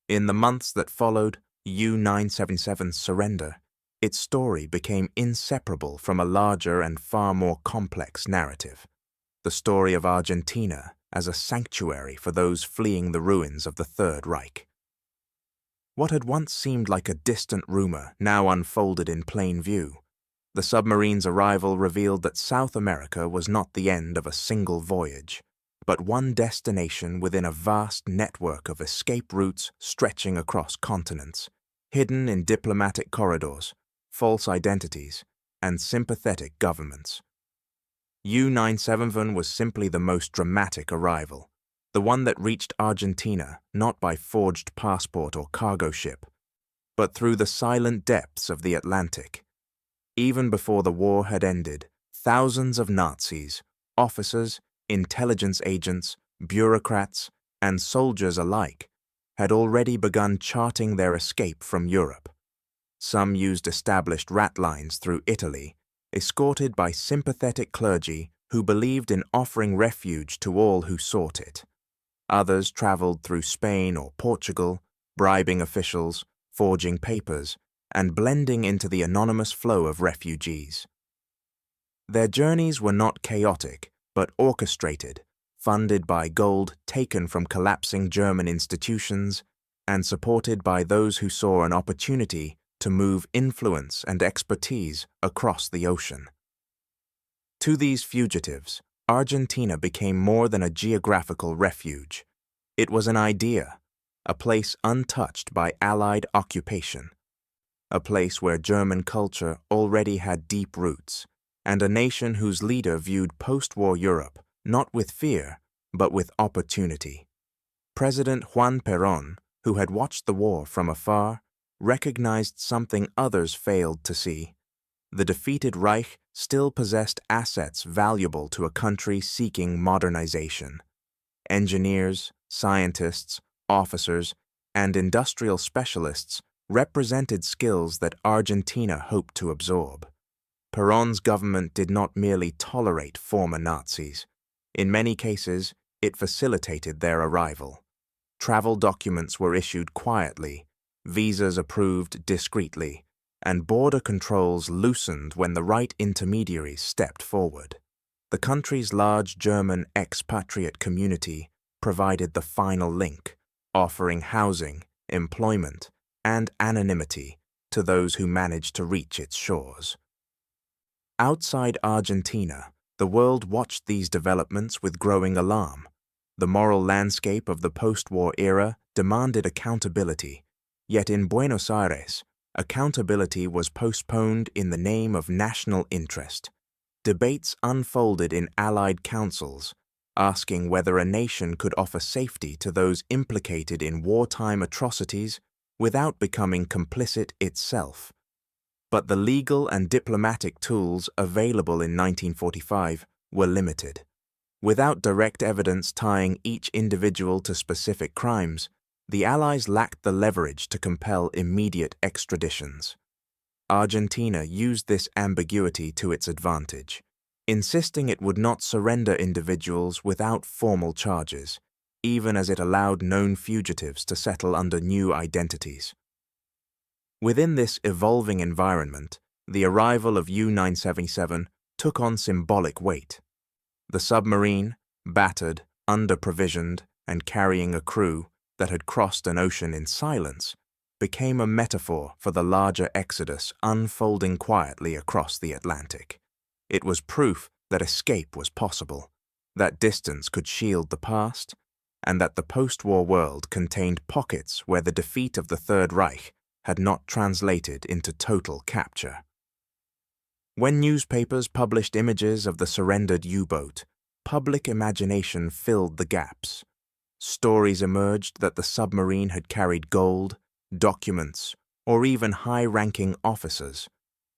In the months that followed U-977's surrender, its story became inseparable from a larger and far more complex narrative, the story of Argentina as a sanctuary for those fleeing the ruins of the Third Reich. What had once seemed like a distant rumor now unfolded in plain view. The submarine's arrival revealed that South America was not the end of a single voyage, but one destination within a vast network of escape routes stretching across continents, hidden in diplomatic corridors, false identities, and sympathetic governments. U-977 was simply the most dramatic arrival, the one that reached Argentina not by forged passport or cargo ship, but through the silent depths of the Atlantic. Even before the war had ended, thousands of Nazis, officers, intelligence agents, bureaucrats, and soldiers alike had already begun charting their escape from Europe. Some used established rat lines through Italy, escorted by sympathetic clergy who believed in offering refuge to all who sought it. Others traveled through Spain or Portugal, bribing officials, forging papers, and blending into the anonymous flow of refugees. Their journeys were not chaotic, but orchestrated, funded by gold taken from collapsing German institutions and supported by those who saw an opportunity to move influence and expertise across the ocean. To these fugitives, Argentina became more than a geographical refuge. It was an idea, a place untouched by Allied occupation, a place where German culture already had deep roots, and a nation whose leader viewed post-war Europe not with fear, but with opportunity. President Juan Perón, who had watched the war from afar, recognized something others failed to see. The defeated Reich still possessed assets valuable to a country seeking modernization. Engineers, scientists, officers, and industrial specialists represented skills that Argentina hoped to absorb. Perón's government did not merely tolerate former Nazis. In many cases, it facilitated their arrival. Travel documents were issued quietly, visas approved discreetly, and border controls loosened when the right intermediaries stepped forward. The country's large German expatriate community provided the final link, offering housing, employment, and anonymity to those who managed to reach its shores. Outside Argentina, the world watched these developments with growing alarm. The moral landscape of the post-war era demanded accountability, yet in Buenos Aires, accountability was postponed in the name of national interest. Debates unfolded in Allied councils, asking whether a nation could offer safety to those implicated in wartime atrocities without becoming complicit itself. But the legal and diplomatic tools available in 1945 were limited. Without direct evidence tying each individual to specific crimes, the Allies lacked the leverage to compel immediate extraditions. Argentina used this ambiguity to its advantage, insisting it would not surrender individuals without formal charges, even as it allowed known fugitives to settle under new identities. Within this evolving environment, the arrival of U-977 took on symbolic weight. The submarine, battered, under-provisioned, and carrying a crew that had crossed an ocean in silence, became a metaphor for the larger exodus unfolding quietly across the Atlantic. It was proof that escape was possible, that distance could shield the past, and that the post-war world contained pockets where the defeat of the Third Reich had not translated into total capture. When newspapers published images of the surrendered U-boat, public imagination filled the gaps. Stories emerged that the submarine had carried gold, documents, or even high-ranking officers.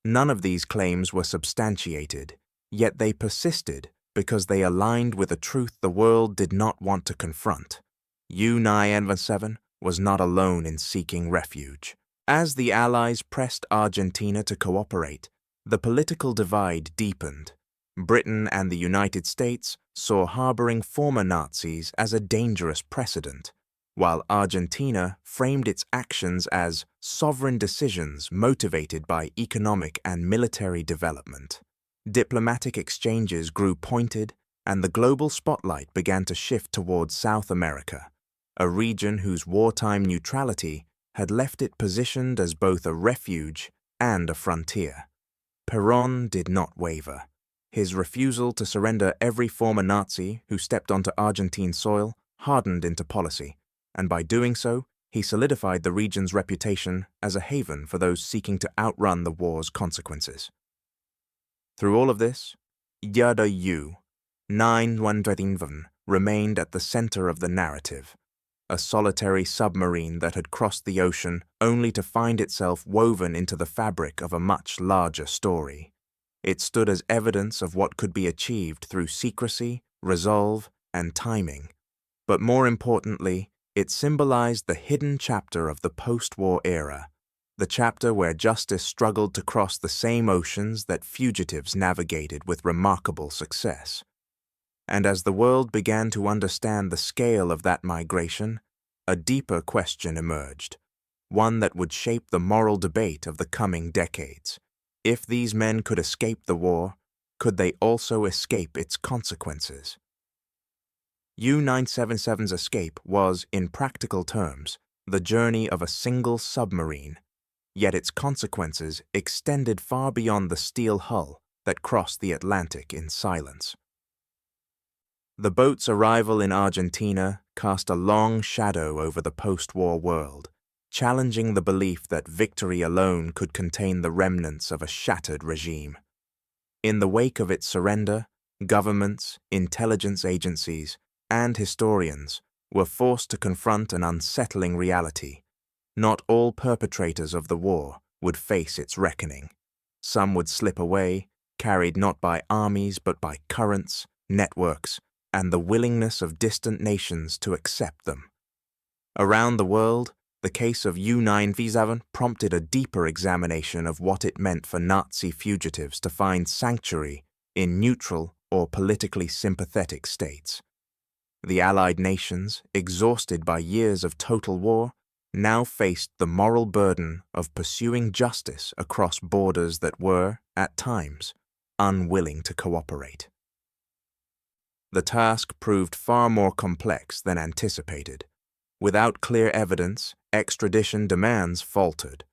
None of these claims were substantiated, yet they persisted because they aligned with a truth the world did not want to confront. U-977 was not alone in seeking refuge. As the Allies pressed Argentina to cooperate, the political divide deepened. Britain and the United States saw harboring former Nazis as a dangerous precedent, while Argentina framed its actions as sovereign decisions motivated by economic and military development. Diplomatic exchanges grew pointed, and the global spotlight began to shift towards South America, a region whose wartime neutrality had left it positioned as both a refuge and a frontier. Perón did not waver. His refusal to surrender every former Nazi who stepped onto Argentine soil hardened into policy, and by doing so, he solidified the region's reputation as a haven for those seeking to outrun the war's consequences. Through all of this, U-977 remained at the center of the narrative, a solitary submarine that had crossed the ocean only to find itself woven into the fabric of a much larger story. It stood as evidence of what could be achieved through secrecy, resolve, and timing. But more importantly, it symbolized the hidden chapter of the post-war era, the chapter where justice struggled to cross the same oceans that fugitives navigated with remarkable success. And as the world began to understand the scale of that migration, a deeper question emerged, one that would shape the moral debate of the coming decades. If these men could escape the war, could they also escape its consequences? U-977's escape was, in practical terms, the journey of a single submarine, yet its consequences extended far beyond the steel hull that crossed the Atlantic in silence. The boat's arrival in Argentina cast a long shadow over the post-war world, challenging the belief that victory alone could contain the remnants of a shattered regime. In the wake of its surrender, governments, intelligence agencies, and historians were forced to confront an unsettling reality. Not all perpetrators of the war would face its reckoning. Some would slip away, carried not by armies but by currents, networks, and the willingness of distant nations to accept them. Around the world, the case of U-977 prompted a deeper examination of what it meant for Nazi fugitives to find sanctuary in neutral or politically sympathetic states. The Allied nations, exhausted by years of total war, now faced the moral burden of pursuing justice across borders that were, at times, unwilling to cooperate. The task proved far more complex than anticipated. Without clear evidence, extradition demands faltered.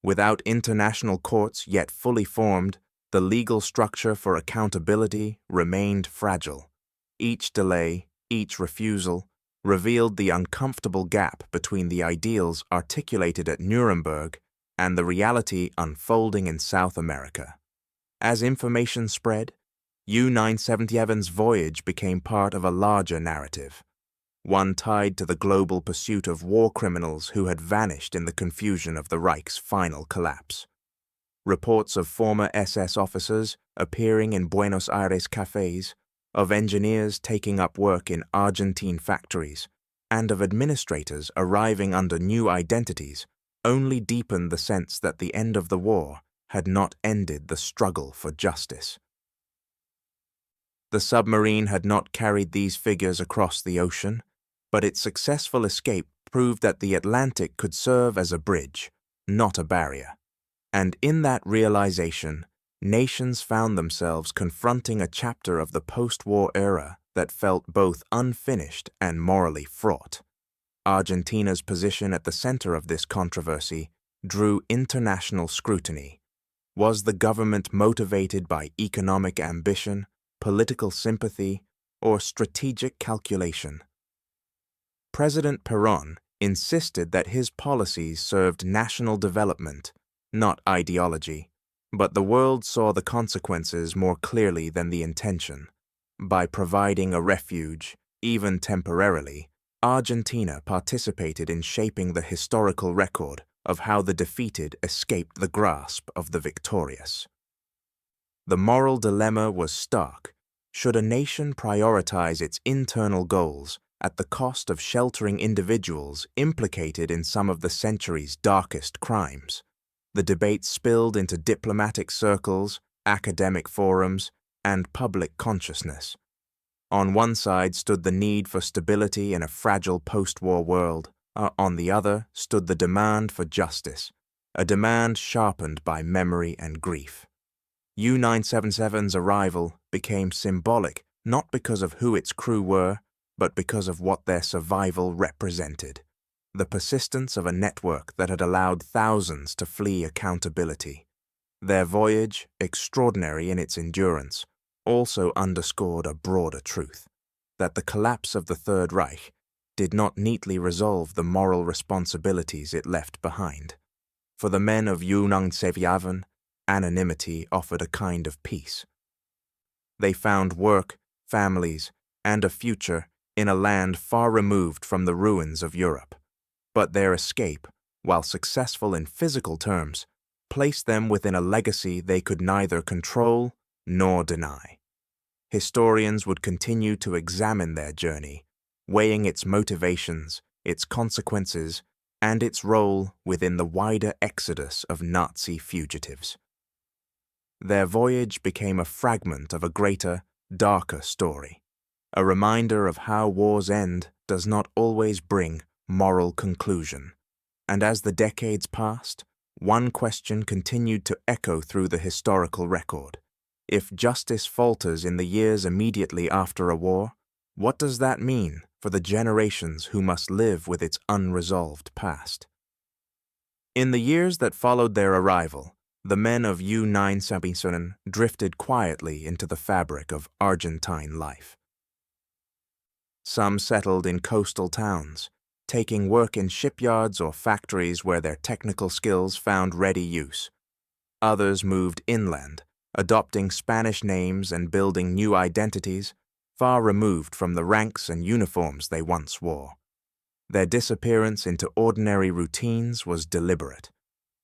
Without international courts yet fully formed, the legal structure for accountability remained fragile. Each delay, each refusal, revealed the uncomfortable gap between the ideals articulated at Nuremberg and the reality unfolding in South America. As information spread, U-977's voyage became part of a larger narrative, one tied to the global pursuit of war criminals who had vanished in the confusion of the Reich's final collapse. Reports of former SS officers appearing in Buenos Aires cafes, of engineers taking up work in Argentine factories, and of administrators arriving under new identities only deepened the sense that the end of the war had not ended the struggle for justice. The submarine had not carried these figures across the ocean, but its successful escape proved that the Atlantic could serve as a bridge, not a barrier. And in that realization, nations found themselves confronting a chapter of the post-war era that felt both unfinished and morally fraught. Argentina's position at the center of this controversy drew international scrutiny. Was the government motivated by economic ambition, political sympathy, or strategic calculation? President Perón insisted that his policies served national development, not ideology, but the world saw the consequences more clearly than the intention. By providing a refuge, even temporarily, Argentina participated in shaping the historical record of how the defeated escaped the grasp of the victorious. The moral dilemma was stark. Should a nation prioritize its internal goals at the cost of sheltering individuals implicated in some of the century's darkest crimes? The debate spilled into diplomatic circles, academic forums, and public consciousness. On one side stood the need for stability in a fragile post-war world. On the other stood the demand for justice, a demand sharpened by memory and grief. U-977's arrival became symbolic not because of who its crew were, but because of what their survival represented. The persistence of a network that had allowed thousands to flee accountability. Their voyage, extraordinary in its endurance, also underscored a broader truth, that the collapse of the Third Reich did not neatly resolve the moral responsibilities it left behind. For the men of U-977, anonymity offered a kind of peace. They found work, families, and a future in a land far removed from the ruins of Europe. But their escape, while successful in physical terms, placed them within a legacy they could neither control nor deny. Historians would continue to examine their journey, weighing its motivations, its consequences, and its role within the wider exodus of Nazi fugitives. Their voyage became a fragment of a greater, darker story, a reminder of how war's end does not always bring moral conclusion. And as the decades passed, one question continued to echo through the historical record. If justice falters in the years immediately after a war, what does that mean for the generations who must live with its unresolved past? In the years that followed their arrival, the men of U-977 drifted quietly into the fabric of Argentine life. Some settled in coastal towns, taking work in shipyards or factories where their technical skills found ready use. Others moved inland, adopting Spanish names and building new identities far removed from the ranks and uniforms they once wore. Their disappearance into ordinary routines was deliberate.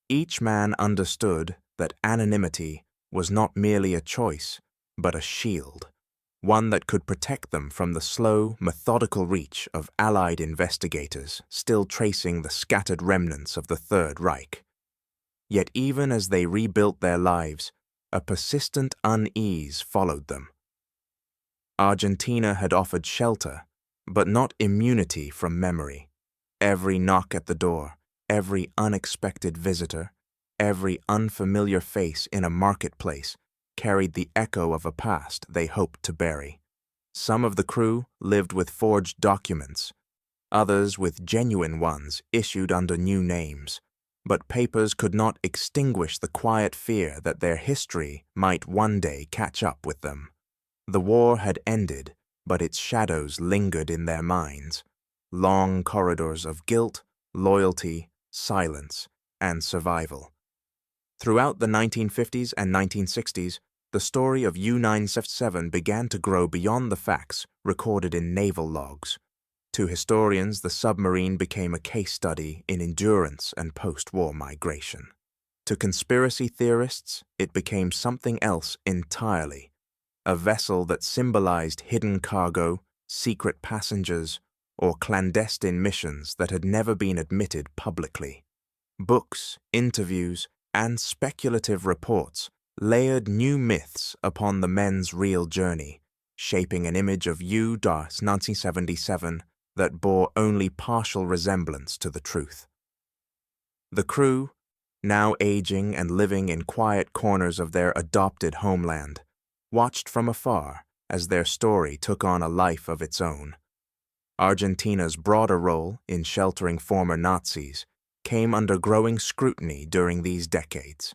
Each man understood that anonymity was not merely a choice, but a shield, one that could protect them from the slow, methodical reach of Allied investigators still tracing the scattered remnants of the Third Reich. Yet even as they rebuilt their lives, a persistent unease followed them. Argentina had offered shelter, but not immunity from memory. Every knock at the door, every unexpected visitor, every unfamiliar face in a marketplace carried the echo of a past they hoped to bury. Some of the crew lived with forged documents, others with genuine ones issued under new names. But papers could not extinguish the quiet fear that their history might one day catch up with them. The war had ended, but its shadows lingered in their minds, long corridors of guilt, loyalty, silence, and survival. Throughout the 1950s and 1960s, the story of U-977 began to grow beyond the facts recorded in naval logs. To historians, the submarine became a case study in endurance and post-war migration. To conspiracy theorists, it became something else entirely, a vessel that symbolized hidden cargo, secret passengers, or clandestine missions that had never been admitted publicly. Books, interviews, and speculative reports layered new myths upon the men's real journey, shaping an image of U-977 that bore only partial resemblance to the truth. The crew, now aging and living in quiet corners of their adopted homeland, watched from afar as their story took on a life of its own. Argentina's broader role in sheltering former Nazis came under growing scrutiny during these decades.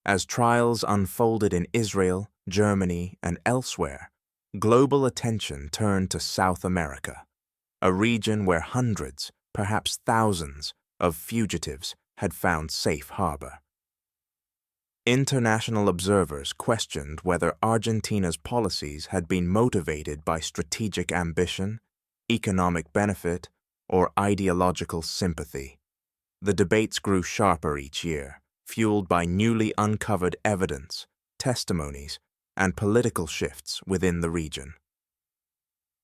As trials unfolded in Israel, Germany, and elsewhere, global attention turned to South America, a region where hundreds, perhaps thousands, of fugitives had found safe harbor. International observers questioned whether Argentina's policies had been motivated by strategic ambition, economic benefit, or ideological sympathy. The debates grew sharper each year, fueled by newly uncovered evidence, testimonies, and political shifts within the region.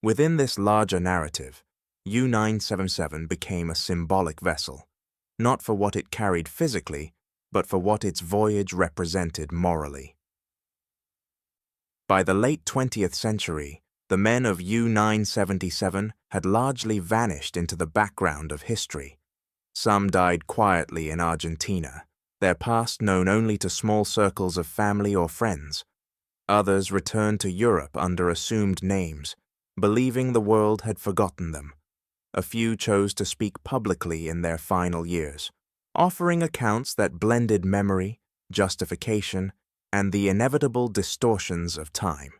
Within this larger narrative, U-977 became a symbolic vessel, not for what it carried physically, but for what its voyage represented morally. By the late 20th century, the men of U-977 had largely vanished into the background of history. Some died quietly in Argentina, their past known only to small circles of family or friends. Others returned to Europe under assumed names, believing the world had forgotten them. A few chose to speak publicly in their final years, offering accounts that blended memory, justification, and the inevitable distortions of time.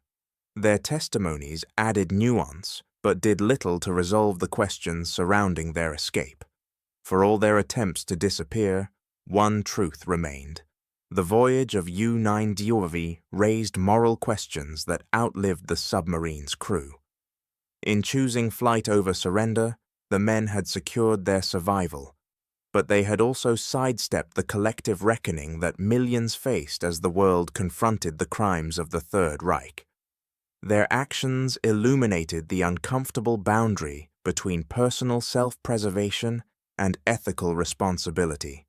Their testimonies added nuance, but did little to resolve the questions surrounding their escape. For all their attempts to disappear, one truth remained. The voyage of U-977 raised moral questions that outlived the submarine's crew. In choosing flight over surrender, the men had secured their survival, but they had also sidestepped the collective reckoning that millions faced as the world confronted the crimes of the Third Reich. Their actions illuminated the uncomfortable boundary between personal self-preservation and ethical responsibility,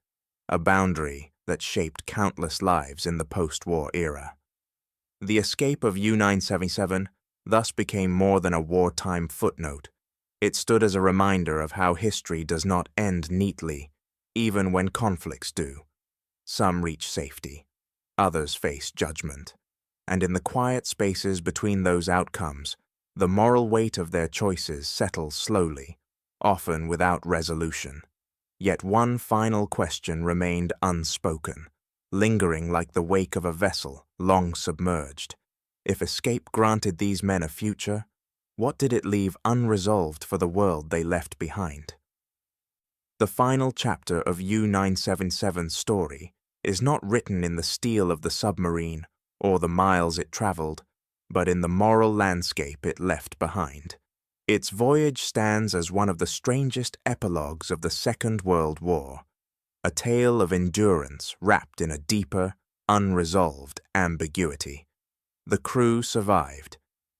a boundary that shaped countless lives in the post-war era. The escape of U-977 thus became more than a wartime footnote. It stood as a reminder of how history does not end neatly, even when conflicts do. Some reach safety, others face judgment, and in the quiet spaces between those outcomes, the moral weight of their choices settles slowly, often without resolution. Yet one final question remained unspoken, lingering like the wake of a vessel long submerged. If escape granted these men a future, what did it leave unresolved for the world they left behind? The final chapter of U-977's story is not written in the steel of the submarine or the miles it traveled, but in the moral landscape it left behind. Its voyage stands as one of the strangest epilogues of the Second World War, a tale of endurance wrapped in a deeper, unresolved ambiguity. The crew survived.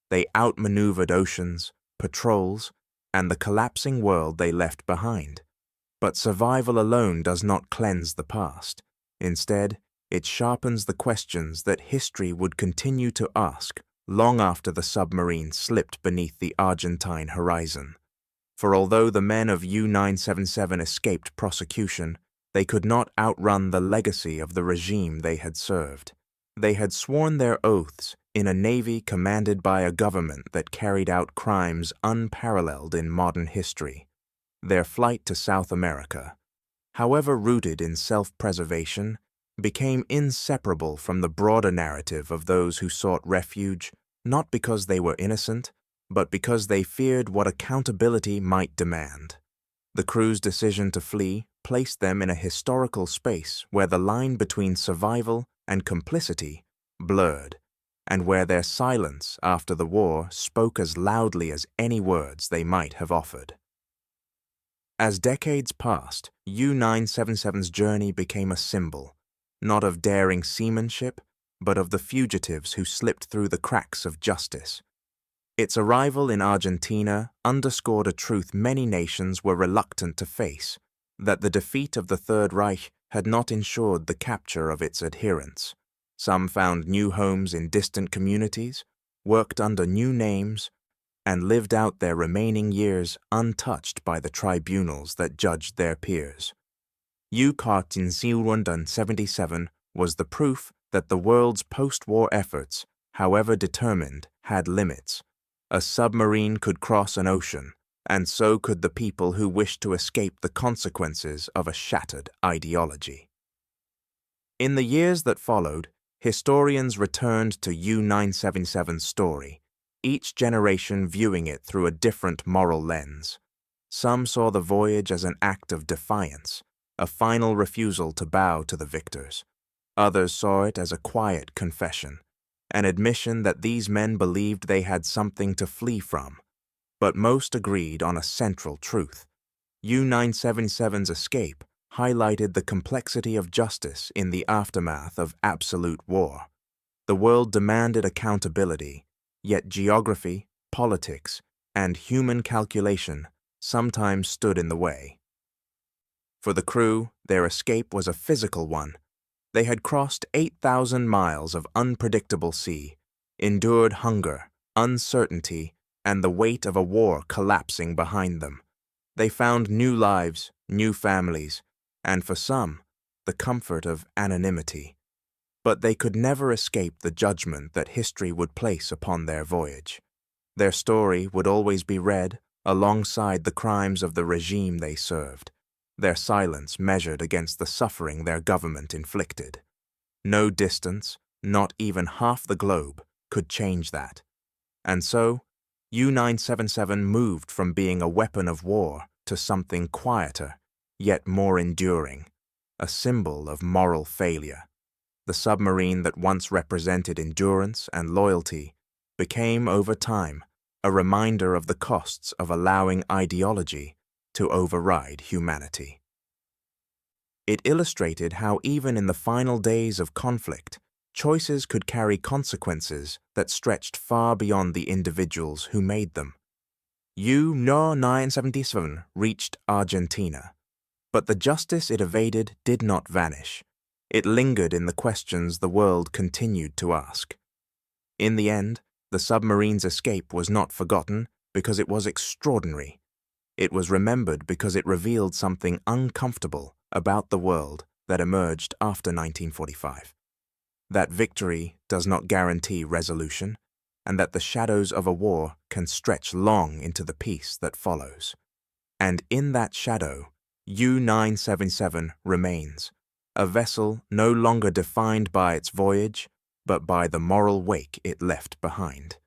They outmaneuvered oceans, patrols, and the collapsing world they left behind. But survival alone does not cleanse the past. Instead, it sharpens the questions that history would continue to ask long after the submarine slipped beneath the Argentine horizon. For although the men of U-977 escaped prosecution, they could not outrun the legacy of the regime they had served. They had sworn their oaths in a navy commanded by a government that carried out crimes unparalleled in modern history. Their flight to South America, however rooted in self-preservation, became inseparable from the broader narrative of those who sought refuge, not because they were innocent, but because they feared what accountability might demand. The crew's decision to flee placed them in a historical space where the line between survival and complicity blurred, and where their silence after the war spoke as loudly as any words they might have offered. As decades passed, U-977's journey became a symbol, not of daring seamanship, but of the fugitives who slipped through the cracks of justice. Its arrival in Argentina underscored a truth many nations were reluctant to face, that the defeat of the Third Reich had not ensured the capture of its adherents. Some found new homes in distant communities, worked under new names, and lived out their remaining years untouched by the tribunals that judged their peers. U-977 was the proof that the world's post-war efforts, however determined, had limits. A submarine could cross an ocean, and so could the people who wished to escape the consequences of a shattered ideology. In the years that followed, historians returned to U-977's story, each generation viewing it through a different moral lens. Some saw the voyage as an act of defiance, a final refusal to bow to the victors. Others saw it as a quiet confession, an admission that these men believed they had something to flee from. but most agreed on a central truth. U-977's escape highlighted the complexity of justice in the aftermath of absolute war. The world demanded accountability, yet geography, politics, and human calculation sometimes stood in the way. For the crew, their escape was a physical one. They had crossed 8,000 miles of unpredictable sea, endured hunger, uncertainty, and the weight of a war collapsing behind them. They found new lives, new families, and for some, the comfort of anonymity. But they could never escape the judgment that history would place upon their voyage. Their story would always be read alongside the crimes of the regime they served, their silence measured against the suffering their government inflicted. No distance, not even half the globe, could change that. And so, U-977 moved from being a weapon of war to something quieter, yet more enduring, a symbol of moral failure. The submarine that once represented endurance and loyalty became, over time, a reminder of the costs of allowing ideology to override humanity. It illustrated how even in the final days of conflict, choices could carry consequences that stretched far beyond the individuals who made them. U-977 reached Argentina, but the justice it evaded did not vanish. It lingered in the questions the world continued to ask. In the end, the submarine's escape was not forgotten because it was extraordinary. It was remembered because it revealed something uncomfortable about the world that emerged after 1945. That victory does not guarantee resolution, and that the shadows of a war can stretch long into the peace that follows. And in that shadow, U-977 remains, a vessel no longer defined by its voyage, but by the moral wake it left behind.